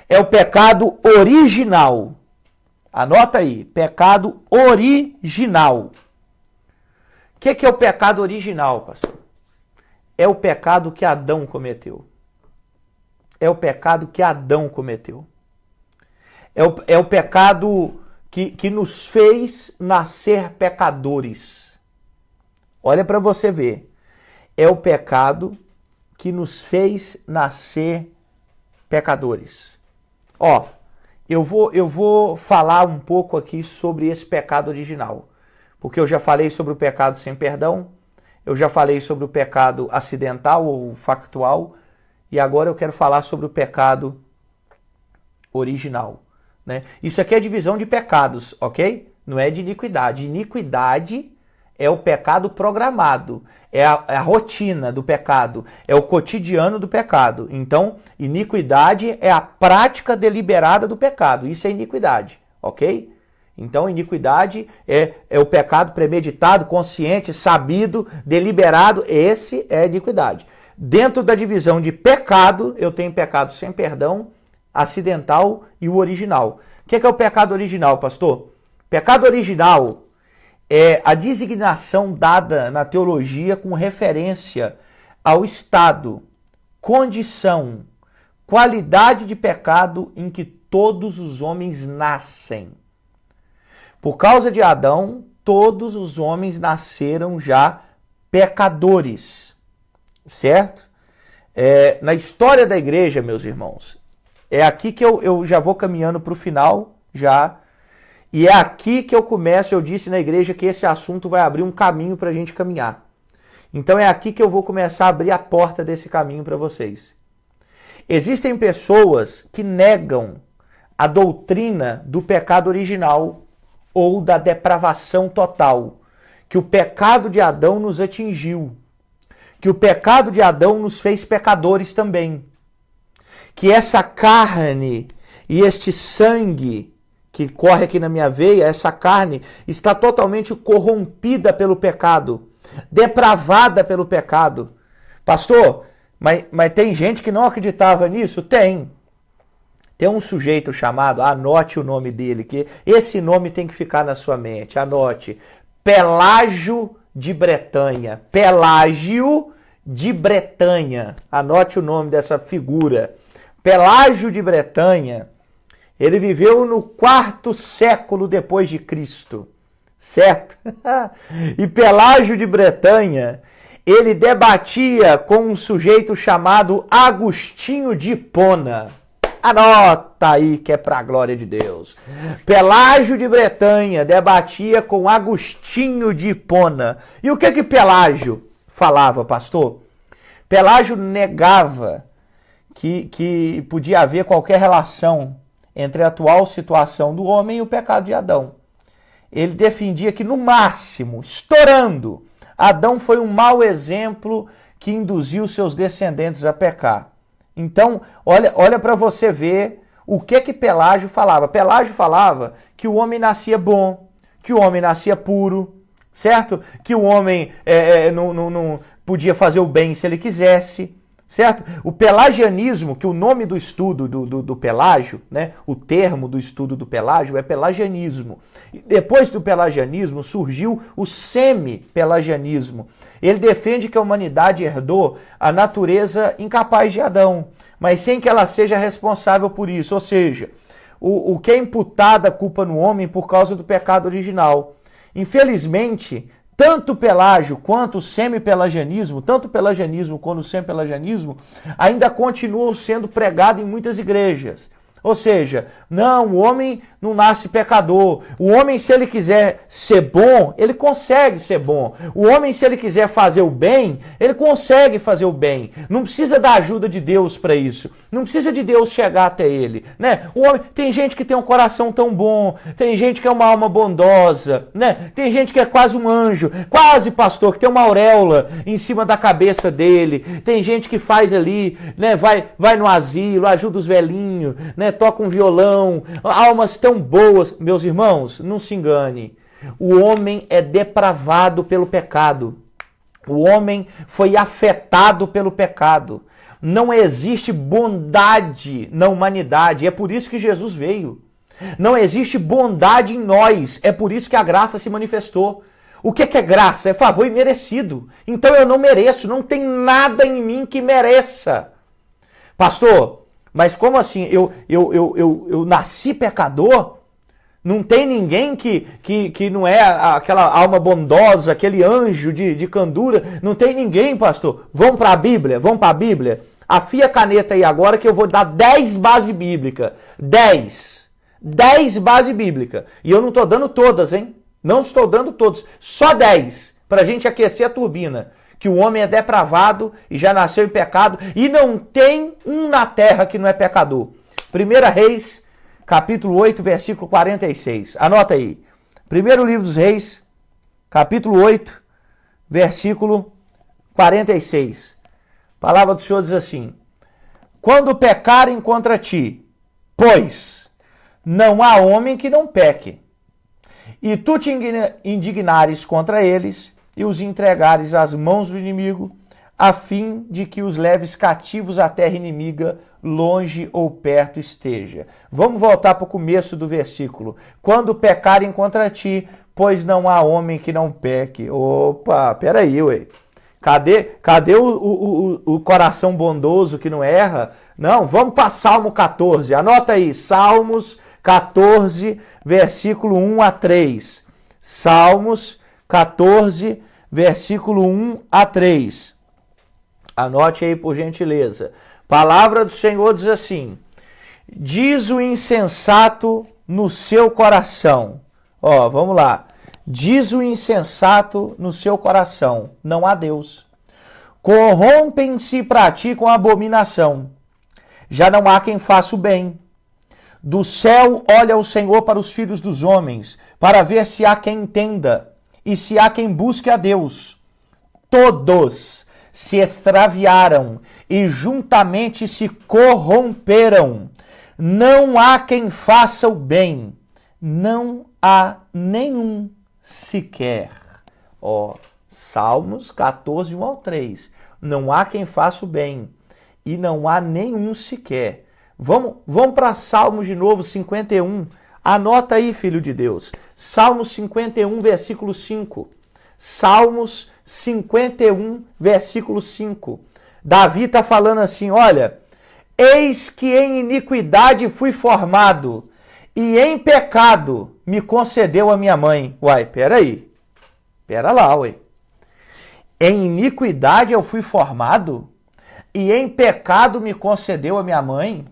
é o pecado original. Anota aí, pecado original. O que é o pecado original, pastor? É o pecado que Adão cometeu. É o pecado que Adão cometeu. É o pecado que nos fez nascer pecadores. Olha para você ver. É o pecado que nos fez nascer pecadores. Ó, eu vou falar um pouco aqui sobre esse pecado original. Porque eu já falei sobre o pecado sem perdão, eu já falei sobre o pecado acidental ou factual, e agora eu quero falar sobre o pecado original. Né? Isso aqui é divisão de pecados, ok? Não é de iniquidade. Iniquidade é o pecado programado, é a rotina do pecado, é o cotidiano do pecado. Então, iniquidade é a prática deliberada do pecado. Isso é iniquidade, ok? Então, iniquidade é o pecado premeditado, consciente, sabido, deliberado. Esse é iniquidade. Dentro da divisão de pecado, eu tenho pecado sem perdão, acidental e o original. O que é o pecado original, pastor? Pecado original é a designação dada na teologia com referência ao estado, condição, qualidade de pecado em que todos os homens nascem. Por causa de Adão, todos os homens nasceram já pecadores, certo? Na história da igreja, meus irmãos, é aqui que eu já vou caminhando para o final, já, e é aqui que eu começo, eu disse na igreja que esse assunto vai abrir um caminho para a gente caminhar. Então é aqui que eu vou começar a abrir a porta desse caminho para vocês. Existem pessoas que negam a doutrina do pecado original, ou da depravação total, que o pecado de Adão nos atingiu, que o pecado de Adão nos fez pecadores também, que essa carne e este sangue que corre aqui na minha veia, essa carne está totalmente corrompida pelo pecado, depravada pelo pecado. Pastor, mas tem gente que não acreditava nisso? Tem. Tem um sujeito chamado, anote o nome dele, que esse nome tem que ficar na sua mente, anote. Pelágio de Bretanha. Pelágio de Bretanha. Anote o nome dessa figura. Pelágio de Bretanha, ele viveu no 4º século depois de Cristo, certo? E Pelágio de Bretanha, ele debatia com um sujeito chamado Agostinho de Hipona. Anota aí que é para a glória de Deus. Pelágio de Bretanha debatia com Agostinho de Hipona. E o que Pelágio falava, pastor? Pelágio negava que podia haver qualquer relação entre a atual situação do homem e o pecado de Adão. Ele defendia que, no máximo, estourando, Adão foi um mau exemplo que induziu seus descendentes a pecar. Então, olha para você ver o que Pelágio falava. Pelágio falava que o homem nascia bom, que o homem nascia puro, certo? Que o homem não podia fazer o bem se ele quisesse, certo? O pelagianismo, que o nome do estudo do Pelágio, né? O termo do estudo do Pelágio é pelagianismo. E depois do pelagianismo surgiu o semi-pelagianismo. Ele defende que a humanidade herdou a natureza incapaz de Adão, mas sem que ela seja responsável por isso. Ou seja, o que é imputado a culpa no homem por causa do pecado original. Infelizmente, tanto pelágio quanto o semipelagianismo, tanto o pelagianismo quanto o semipelagianismo, ainda continuam sendo pregados em muitas igrejas. Ou seja, não, o homem não nasce pecador. O homem, se ele quiser ser bom, ele consegue ser bom. O homem, se ele quiser fazer o bem, ele consegue fazer o bem. Não precisa da ajuda de Deus para isso. Não precisa de Deus chegar até ele, né? O homem, tem gente que tem um coração tão bom, tem gente que é uma alma bondosa, né? Tem gente que é quase um anjo, quase pastor, que tem uma auréola em cima da cabeça dele. Tem gente que faz ali, né? Vai no asilo, ajuda os velhinhos, né? Toca um violão, almas tão boas. Meus irmãos, não se engane. O homem é depravado pelo pecado. O homem foi afetado pelo pecado. Não existe bondade na humanidade. É por isso que Jesus veio. Não existe bondade em nós. É por isso que a graça se manifestou. O que é graça? É favor imerecido. Então eu não mereço. Não tem nada em mim que mereça. Pastor, mas como assim? Eu nasci pecador? Não tem ninguém que não é aquela alma bondosa, aquele anjo de candura? Não tem ninguém, pastor? Vamos para a Bíblia? Vamos para a Bíblia? Afia a caneta aí agora que eu vou dar 10 bases bíblicas. 10 bases bíblicas. E eu não estou dando todas, hein? Não estou dando todas. Só 10 para a gente aquecer a turbina. Que o homem é depravado e já nasceu em pecado, e não tem um na terra que não é pecador. 1 Reis, capítulo 8, versículo 46. Anota aí. 1 livro dos Reis, capítulo 8, versículo 46. A palavra do Senhor diz assim: quando pecarem contra ti, pois não há homem que não peque, e tu te indignares contra eles, e os entregares às mãos do inimigo, a fim de que os leves cativos à terra inimiga, longe ou perto esteja. Vamos voltar para o começo do versículo. Quando pecarem contra ti, pois não há homem que não peque. Opa, peraí, ué. Cadê o coração bondoso que não erra? Não, vamos para Salmo 14. Anota aí, Salmos 14, versículo 1 a 3. Salmos 14, versículo 1 a 3. Anote aí por gentileza. Palavra do Senhor diz assim: diz o insensato no seu coração. Ó, vamos lá. Diz o insensato no seu coração: não há Deus. Corrompem-se e praticam abominação. Já não há quem faça o bem. Do céu olha o Senhor para os filhos dos homens, para ver se há quem entenda e se há quem busque a Deus. Todos se extraviaram e juntamente se corromperam. Não há quem faça o bem, não há nenhum sequer. Ó, Salmos 14, 1 ao 3. Não há quem faça o bem e não há nenhum sequer. Vamos para Salmos de novo, 51. Anota aí, filho de Deus. Salmos 51, versículo 5. Salmos 51, versículo 5. Davi está falando assim, olha: eis que em iniquidade fui formado, e em pecado me concedeu a minha mãe. Uai, peraí. Pera lá, uai. Em iniquidade eu fui formado, e em pecado me concedeu a minha mãe?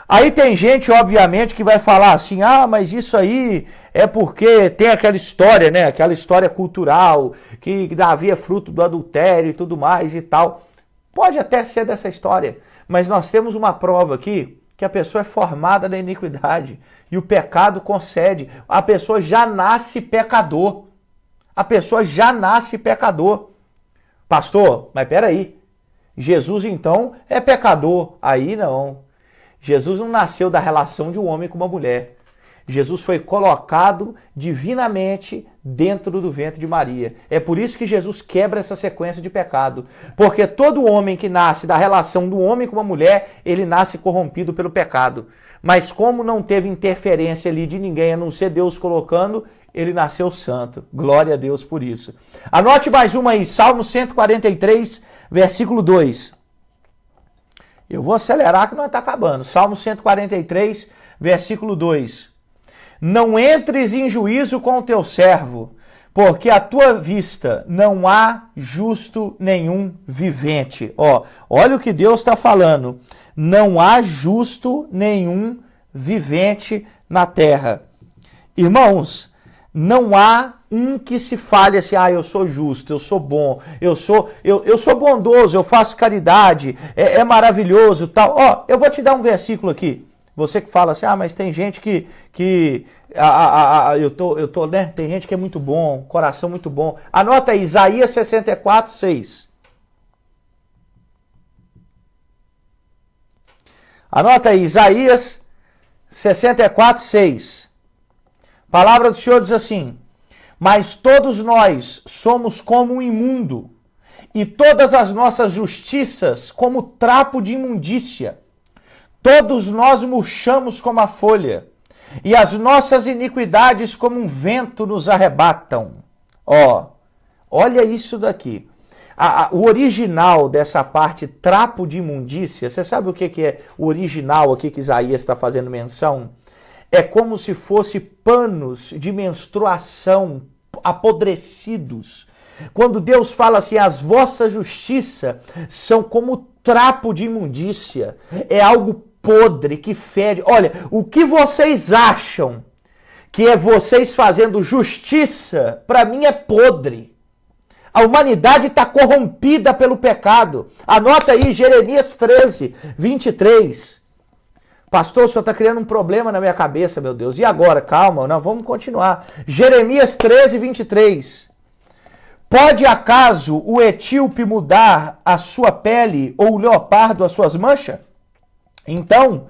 Aí tem gente, obviamente, que vai falar assim, ah, mas isso aí é porque tem aquela história, né? Aquela história cultural, que Davi é fruto do adultério e tudo mais e tal. Pode até ser dessa história, mas nós temos uma prova aqui que a pessoa é formada na iniquidade e o pecado concede. A pessoa já nasce pecador. A pessoa já nasce pecador. Pastor, mas peraí, Jesus então é pecador? Aí não. Jesus não nasceu da relação de um homem com uma mulher. Jesus foi colocado divinamente dentro do ventre de Maria. É por isso que Jesus quebra essa sequência de pecado. Porque todo homem que nasce da relação do homem com uma mulher, ele nasce corrompido pelo pecado. Mas como não teve interferência ali de ninguém, a não ser Deus colocando, ele nasceu santo. Glória a Deus por isso. Anote mais uma aí, Salmo 143, versículo 2. Eu vou acelerar que nós está acabando. Salmo 143, versículo 2. Não entres em juízo com o teu servo, porque à tua vista não há justo nenhum vivente. Ó, olha o que Deus está falando. Não há justo nenhum vivente na terra. Irmãos, não há um que se fale assim, eu sou justo, eu sou bom, eu sou bondoso, eu faço caridade, é maravilhoso, tal. Ó, eu vou te dar um versículo aqui. Você que fala assim, mas tem gente né? Tem gente que é muito bom, coração muito bom. Anota aí, Isaías 64, 6. Anota aí, Isaías 64, 6. A palavra do Senhor diz assim: mas todos nós somos como um imundo, e todas as nossas justiças como trapo de imundícia. Todos nós murchamos como a folha, e as nossas iniquidades como um vento nos arrebatam. Ó, olha isso daqui. O original dessa parte, trapo de imundícia, você sabe o que é o original aqui que Isaías está fazendo menção? É como se fosse panos de menstruação apodrecidos. Quando Deus fala assim, as vossas justiças são como trapo de imundícia, é algo podre, que fede. Olha, o que vocês acham que é vocês fazendo justiça, para mim é podre. A humanidade está corrompida pelo pecado. Anota aí, Jeremias 13, 23. Pastor, o senhor está criando um problema na minha cabeça, meu Deus. E agora? Calma, nós vamos continuar. Jeremias 13, 23. Pode acaso o etíope mudar a sua pele ou o leopardo as suas manchas? Então,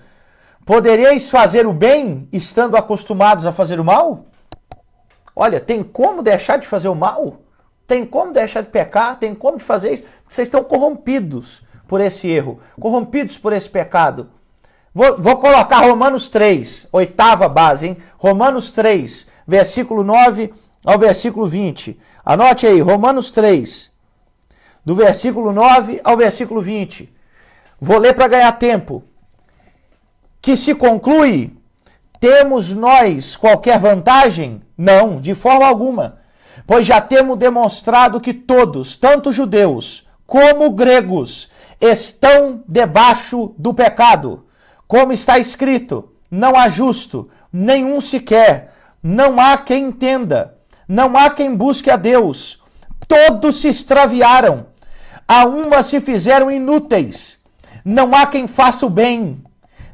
podereis fazer o bem estando acostumados a fazer o mal? Olha, tem como deixar de fazer o mal? Tem como deixar de pecar? Tem como de fazer isso? Vocês estão corrompidos por esse erro, corrompidos por esse pecado. Vou colocar Romanos 3, oitava base, hein? Romanos 3, versículo 9 ao versículo 20. Anote aí, Romanos 3, do versículo 9 ao versículo 20. Vou ler para ganhar tempo. Que se conclui, temos nós qualquer vantagem? Não, de forma alguma. Pois já temos demonstrado que todos, tanto judeus como gregos, estão debaixo do pecado. Como está escrito, não há justo, nenhum sequer, não há quem entenda, não há quem busque a Deus. Todos se extraviaram, a uma se fizeram inúteis, não há quem faça o bem,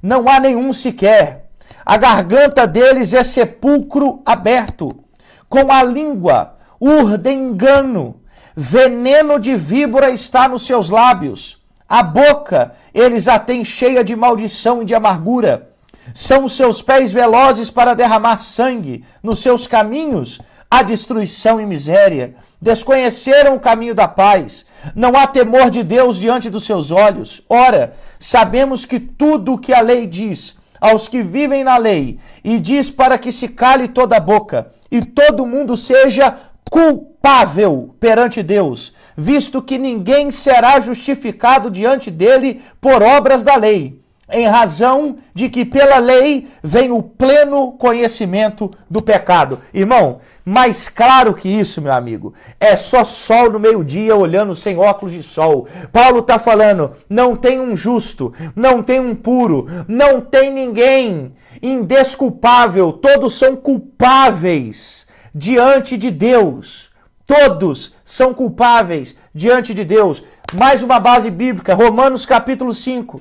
não há nenhum sequer. A garganta deles é sepulcro aberto, com a língua urdem engano, veneno de víbora está nos seus lábios. A boca eles a têm cheia de maldição e de amargura. São os seus pés velozes para derramar sangue. Nos seus caminhos há destruição e miséria. Desconheceram o caminho da paz. Não há temor de Deus diante dos seus olhos. Ora, sabemos que tudo o que a lei diz aos que vivem na lei, e diz para que se cale toda a boca, e todo mundo seja culpável perante Deus, visto que ninguém será justificado diante dele por obras da lei, em razão de que pela lei vem o pleno conhecimento do pecado. Irmão, mais claro que isso, meu amigo, é só sol no meio-dia olhando sem óculos de sol. Paulo está falando, não tem um justo, não tem um puro, não tem ninguém indesculpável, todos são culpáveis diante de Deus. Todos são culpáveis diante de Deus. Mais uma base bíblica, Romanos capítulo 5.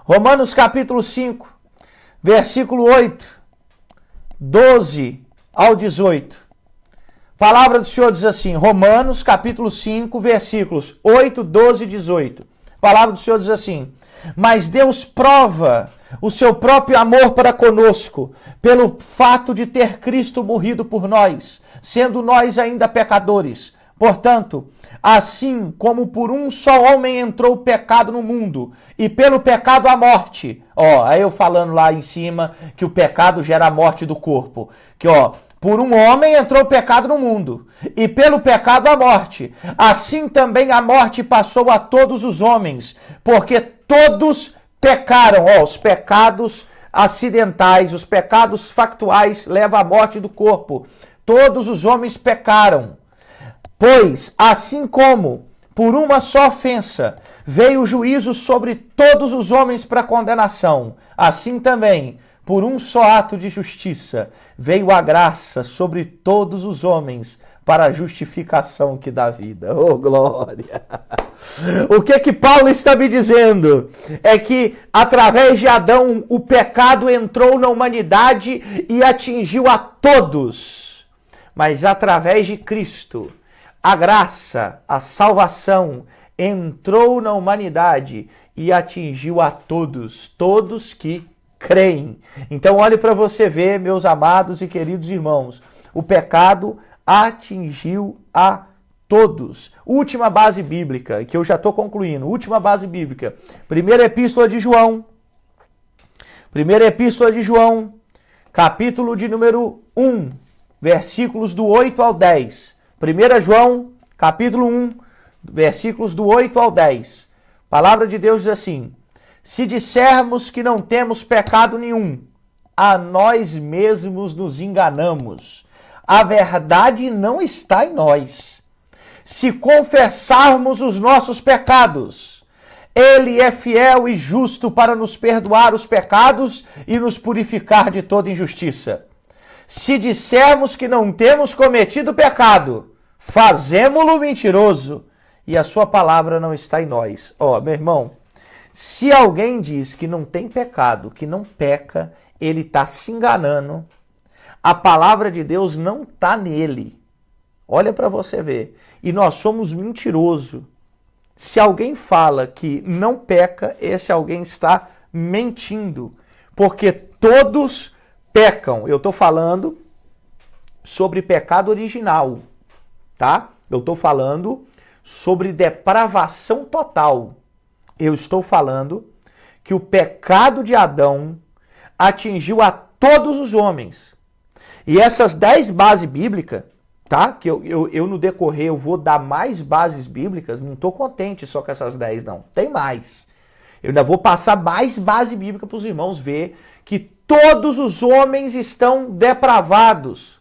Romanos capítulo 5, versículo 8, 12 ao 18. A palavra do Senhor diz assim, Romanos capítulo 5, versículos 8, 12 e 18. A palavra do Senhor diz assim, mas Deus prova o seu próprio amor para conosco, pelo fato de ter Cristo morrido por nós, sendo nós ainda pecadores. Portanto, assim como por um só homem entrou o pecado no mundo, e pelo pecado a morte. Aí eu falando lá em cima que o pecado gera a morte do corpo. Que por um homem entrou o pecado no mundo, e pelo pecado a morte. Assim também a morte passou a todos os homens, porque todos pecaram. Os pecados acidentais, os pecados factuais levam à morte do corpo. todos os homens pecaram. Pois, assim como por uma só ofensa veio o juízo sobre todos os homens para condenação, assim também, por um só ato de justiça, veio a graça sobre todos os homens para a justificação que dá vida. Oh, glória! O que Paulo está me dizendo? É que através de Adão o pecado entrou na humanidade e atingiu a todos. Mas através de Cristo, a graça, a salvação entrou na humanidade e atingiu a todos, todos que creem. Então olhe para você ver, meus amados e queridos irmãos, o pecado atingiu a todos. Última base bíblica, que eu já estou concluindo, última base bíblica. Primeira Epístola de João, capítulo de número 1, versículos do 8 ao 10. 1 João, capítulo 1, versículos do 8 ao 10. A palavra de Deus diz assim: se dissermos que não temos pecado nenhum, a nós mesmos nos enganamos. A verdade não está em nós. Se confessarmos os nossos pecados, Ele é fiel e justo para nos perdoar os pecados e nos purificar de toda injustiça. Se dissermos que não temos cometido pecado, fazemo-lo mentiroso e a sua palavra não está em nós. Ó, meu irmão, se alguém diz que não tem pecado, que não peca, ele está se enganando. A palavra de Deus não está nele. Olha para você ver. E nós somos mentirosos. Se alguém fala que não peca, esse alguém está mentindo. Porque todos pecam. Eu estou falando sobre pecado original, tá? Eu estou falando sobre depravação total. Eu estou falando que o pecado de Adão atingiu a todos os homens. E essas 10 bases bíblicas, tá? Que eu no decorrer eu vou dar mais bases bíblicas, não estou contente só com essas 10 não, tem mais. Eu ainda vou passar mais base bíblica para os irmãos ver que todos os homens estão depravados,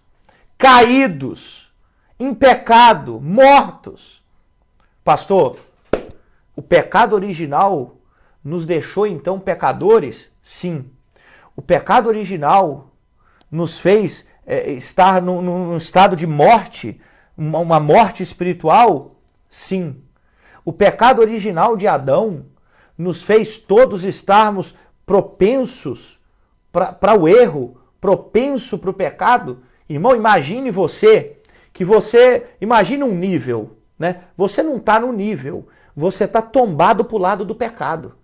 caídos, em pecado, mortos. Pastor, o pecado original nos deixou então pecadores? Sim. O pecado original nos fez estar num estado de morte, uma morte espiritual? Sim. O pecado original de Adão nos fez todos estarmos propensos para o erro, propenso para o pecado? Irmão, imagine imagine um nível, né? Você não está no nível, você está tombado para o lado do pecado.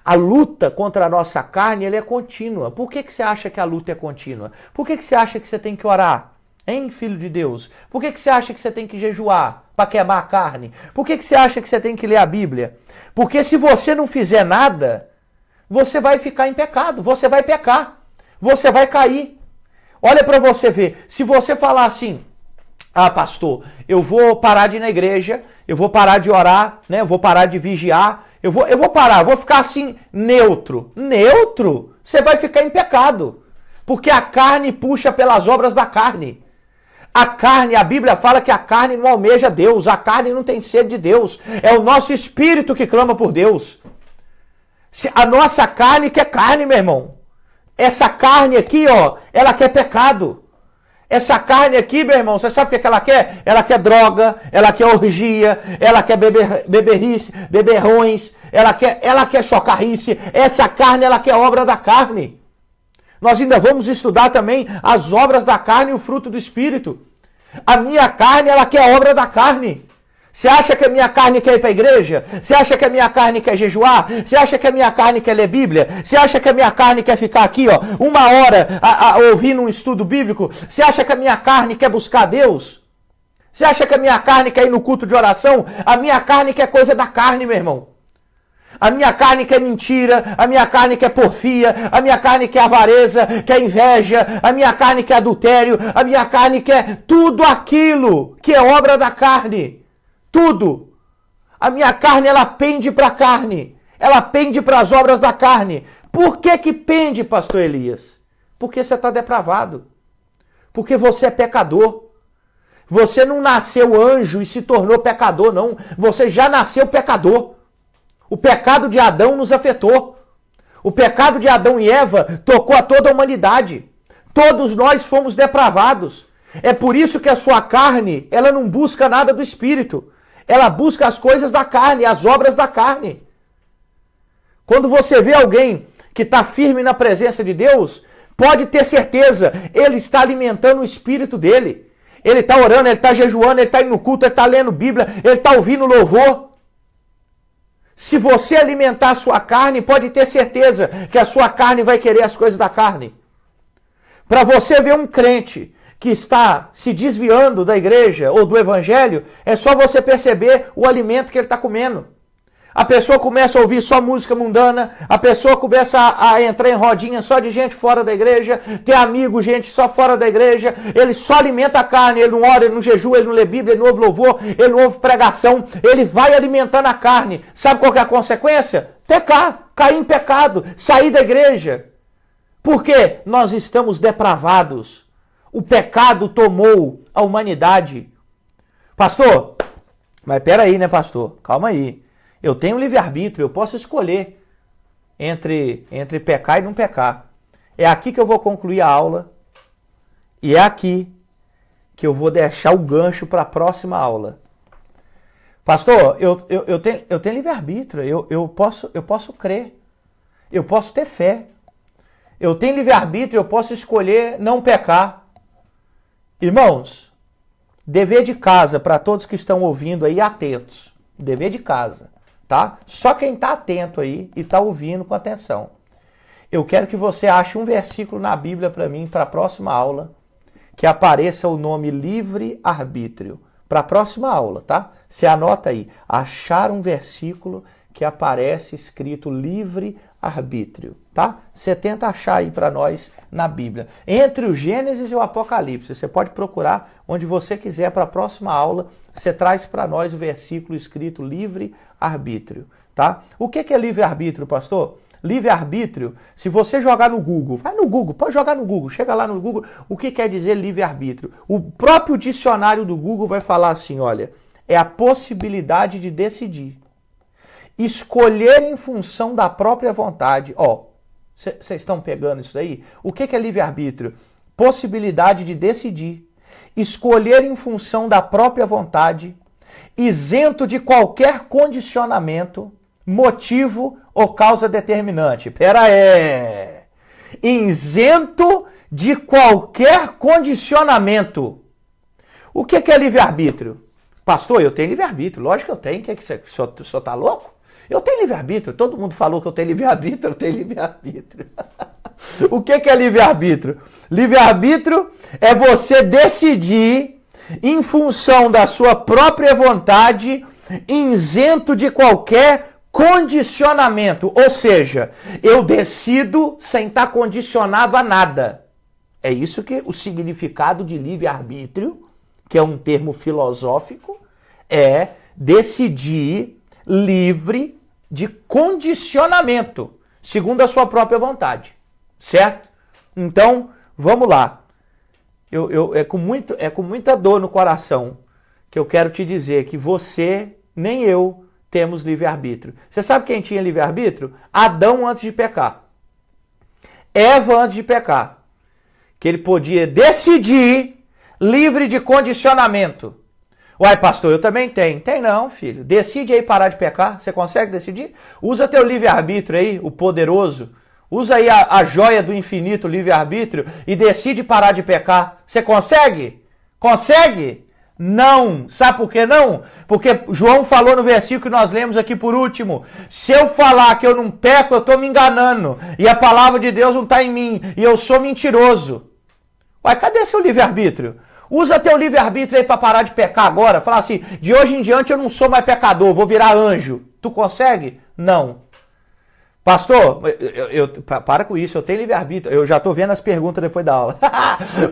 A luta contra a nossa carne ela é contínua. Por que você acha que a luta é contínua? Por que você acha que você tem que orar? Hein, filho de Deus? Por que você acha que você tem que jejuar para queimar a carne? Por que você acha que você tem que ler a Bíblia? Porque se você não fizer nada, você vai ficar em pecado, você vai pecar, você vai cair. Olha para você ver, se você falar assim, ah, pastor, eu vou parar de ir na igreja, eu vou parar de orar, né? Eu vou parar de vigiar, eu vou parar, eu vou ficar assim, neutro. Neutro? Você vai ficar em pecado. Porque a carne puxa pelas obras da carne. A carne, a Bíblia fala que a carne não almeja Deus, a carne não tem sede de Deus. É o nosso espírito que clama por Deus. A nossa carne quer carne, meu irmão. Essa carne aqui, ó, ela quer pecado. Essa carne aqui, meu irmão, você sabe o que ela quer? Ela quer droga, ela quer orgia, ela quer beberrões, ela quer chocarrice. Essa carne, ela quer obra da carne. Nós ainda vamos estudar também as obras da carne e o fruto do Espírito. A minha carne, ela quer obra da carne. Você acha que a minha carne quer ir para a igreja? Você acha que a minha carne quer jejuar? Você acha que a minha carne quer ler Bíblia? Você acha que a minha carne quer ficar aqui, ó, 1 hora ouvindo um estudo bíblico? Você acha que a minha carne quer buscar Deus? Você acha que a minha carne quer ir no culto de oração? A minha carne quer coisa da carne, meu irmão. A minha carne quer mentira, a minha carne quer porfia, a minha carne quer avareza, quer inveja, a minha carne quer adultério, a minha carne quer tudo aquilo que é obra da carne. Tudo. A minha carne, ela pende para a carne. Ela pende para as obras da carne. Por que pende, pastor Elias? Porque você está depravado. Porque você é pecador. Você não nasceu anjo e se tornou pecador, não. Você já nasceu pecador. O pecado de Adão nos afetou. O pecado de Adão e Eva tocou a toda a humanidade. Todos nós fomos depravados. É por isso que a sua carne, ela não busca nada do Espírito. Ela busca as coisas da carne, as obras da carne. Quando você vê alguém que está firme na presença de Deus, pode ter certeza, ele está alimentando o espírito dele. Ele está orando, ele está jejuando, ele está indo no culto, ele está lendo Bíblia, ele está ouvindo louvor. Se você alimentar a sua carne, pode ter certeza que a sua carne vai querer as coisas da carne. Para você ver um crente que está se desviando da igreja ou do evangelho, é só você perceber o alimento que ele está comendo. A pessoa começa a ouvir só música mundana, a pessoa começa a entrar em rodinha só de gente fora da igreja, ter amigo, gente só fora da igreja, ele só alimenta a carne, ele não ora, ele não jejua, ele não lê Bíblia, ele não ouve louvor, ele não ouve pregação, ele vai alimentando a carne. Sabe qual que é a consequência? Pecar, cair em pecado, sair da igreja. Por quê? Nós estamos depravados. O pecado tomou a humanidade. Pastor, mas peraí, né, pastor? Calma aí. Eu tenho livre-arbítrio, eu posso escolher entre pecar e não pecar. É aqui que eu vou concluir a aula e é aqui que eu vou deixar o gancho para a próxima aula. Pastor, eu tenho livre-arbítrio, eu posso crer, eu posso ter fé. Eu tenho livre-arbítrio, eu posso escolher não pecar. Irmãos, dever de casa para todos que estão ouvindo aí, atentos. Dever de casa. Tá? Só quem está atento aí e está ouvindo com atenção. Eu quero que você ache um versículo na Bíblia para mim, para a próxima aula, que apareça o nome livre-arbítrio. Para a próxima aula, tá? Você anota aí. Achar um versículo que aparece escrito livre-arbítrio, tá? Você tenta achar aí para nós na Bíblia. Entre o Gênesis e o Apocalipse. Você pode procurar onde você quiser para a próxima aula. Você traz para nós o versículo escrito livre-arbítrio, tá? O que é livre-arbítrio, pastor? Livre-arbítrio, se você jogar no Google, vai no Google, pode jogar no Google, chega lá no Google, o que quer dizer livre-arbítrio? O próprio dicionário do Google vai falar assim, olha, é a possibilidade de decidir, escolher em função da própria vontade. Ó, vocês estão pegando isso aí? O que é livre-arbítrio? Possibilidade de decidir, escolher em função da própria vontade, isento de qualquer condicionamento, motivo ou causa determinante. Pera aí. Isento de qualquer condicionamento. O que é livre-arbítrio? Pastor, eu tenho livre-arbítrio. Lógico que eu tenho. O senhor tá louco? Eu tenho livre-arbítrio. Todo mundo falou que eu tenho livre-arbítrio. Eu tenho livre-arbítrio. O que é livre-arbítrio? Livre-arbítrio é você decidir em função da sua própria vontade, isento de qualquer condicionamento. Ou seja, eu decido sem estar condicionado a nada. É isso que o significado de livre-arbítrio, que é um termo filosófico, é decidir livre de condicionamento, segundo a sua própria vontade. Certo? Então, vamos lá. É com muita dor no coração que eu quero te dizer que você, nem eu, temos livre-arbítrio. Você sabe quem tinha livre-arbítrio? Adão antes de pecar. Eva antes de pecar. Que ele podia decidir livre de condicionamento. Uai, pastor, eu também tenho. Tem não, filho. Decide aí parar de pecar. Você consegue decidir? Usa teu livre-arbítrio aí, o poderoso. Usa aí a joia do infinito, livre-arbítrio, e decide parar de pecar. Você consegue? Consegue? Não. Sabe por que não? Porque João falou no versículo que nós lemos aqui por último. Se eu falar que eu não peco, eu estou me enganando. E a palavra de Deus não está em mim. E eu sou mentiroso. Ué, cadê seu livre-arbítrio? Usa teu livre-arbítrio aí para parar de pecar agora. Fala assim, de hoje em diante eu não sou mais pecador, vou virar anjo. Tu consegue? Não. Pastor, para com isso, eu tenho livre-arbítrio. Eu já estou vendo as perguntas depois da aula.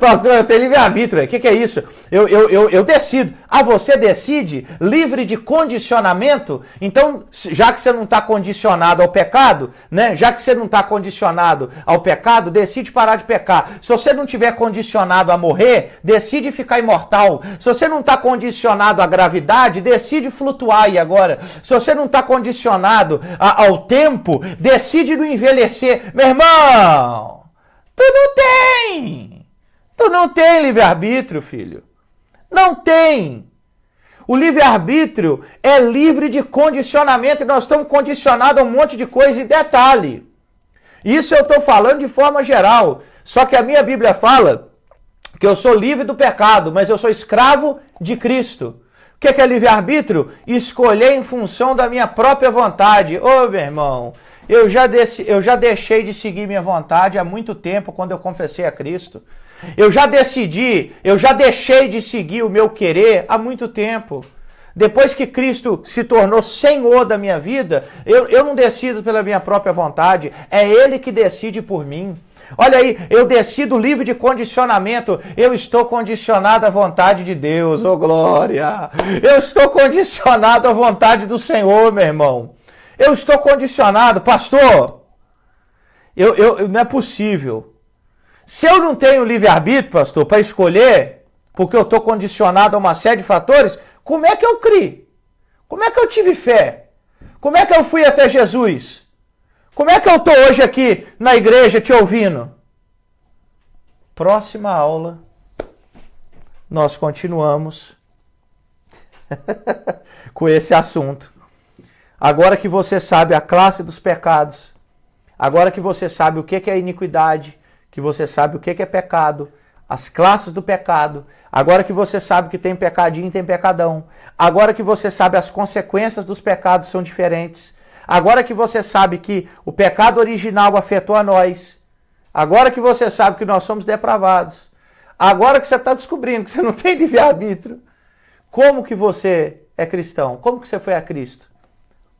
Pastor, eu tenho livre-arbítrio. O que é isso? Eu decido. Ah, você decide? Livre de condicionamento? Então, já que você não está condicionado ao pecado, né? Já que você não está condicionado ao pecado, decide parar de pecar. Se você não tiver condicionado a morrer, decide ficar imortal. Se você não está condicionado à gravidade, decide flutuar aí agora. Se você não está condicionado ao tempo, decide não envelhecer. Meu irmão, tu não tem livre-arbítrio, filho. Não tem. O livre-arbítrio é livre de condicionamento e nós estamos condicionados a um monte de coisa. E detalhe, isso eu estou falando de forma geral. Só que a minha Bíblia fala que eu sou livre do pecado, mas eu sou escravo de Cristo. O que é livre-arbítrio? Escolher em função da minha própria vontade. Ô, meu irmão, eu já deixei de seguir minha vontade há muito tempo quando eu confessei a Cristo. Eu já deixei de seguir o meu querer há muito tempo. Depois que Cristo se tornou Senhor da minha vida, eu não decido pela minha própria vontade, é Ele que decide por mim. Olha aí, eu decido livre de condicionamento, eu estou condicionado à vontade de Deus, ô glória! Eu estou condicionado à vontade do Senhor, meu irmão. Eu estou condicionado, pastor, não é possível. Se eu não tenho livre-arbítrio, pastor, para escolher, porque eu estou condicionado a uma série de fatores, como é que eu criei? Como é que eu tive fé? Como é que eu fui até Jesus? Como é que eu estou hoje aqui na igreja te ouvindo? Próxima aula, nós continuamos com esse assunto. Agora que você sabe a classe dos pecados, agora que você sabe o que é iniquidade, que você sabe o que é pecado, as classes do pecado, agora que você sabe que tem pecadinho e tem pecadão, agora que você sabe as consequências dos pecados são diferentes, agora que você sabe que o pecado original afetou a nós, agora que você sabe que nós somos depravados, agora que você está descobrindo que você não tem livre-arbítrio, como que você é cristão? Como que você foi a Cristo?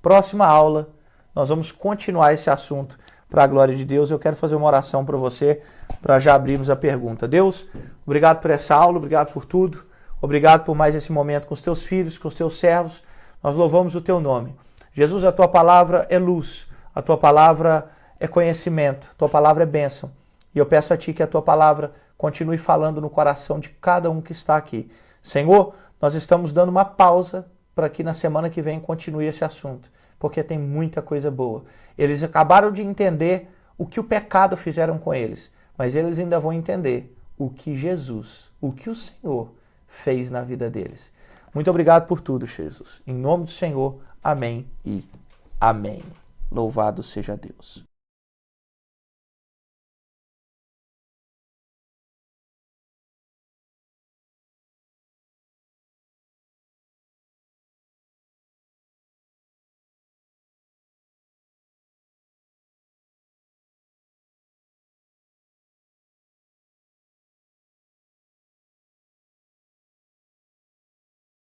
Próxima aula, nós vamos continuar esse assunto para a glória de Deus. Eu quero fazer uma oração para você, para já abrirmos a pergunta. Deus, obrigado por essa aula, obrigado por tudo, obrigado por mais esse momento com os teus filhos, com os teus servos. Nós louvamos o teu nome. Jesus, a tua palavra é luz, a tua palavra é conhecimento, a tua palavra é bênção. E eu peço a ti que a tua palavra continue falando no coração de cada um que está aqui. Senhor, nós estamos dando uma pausa para que na semana que vem continue esse assunto, porque tem muita coisa boa. Eles acabaram de entender o que o pecado fizeram com eles, mas eles ainda vão entender o que Jesus, o que o Senhor fez na vida deles. Muito obrigado por tudo, Jesus. Em nome do Senhor, amém e amém. Louvado seja Deus.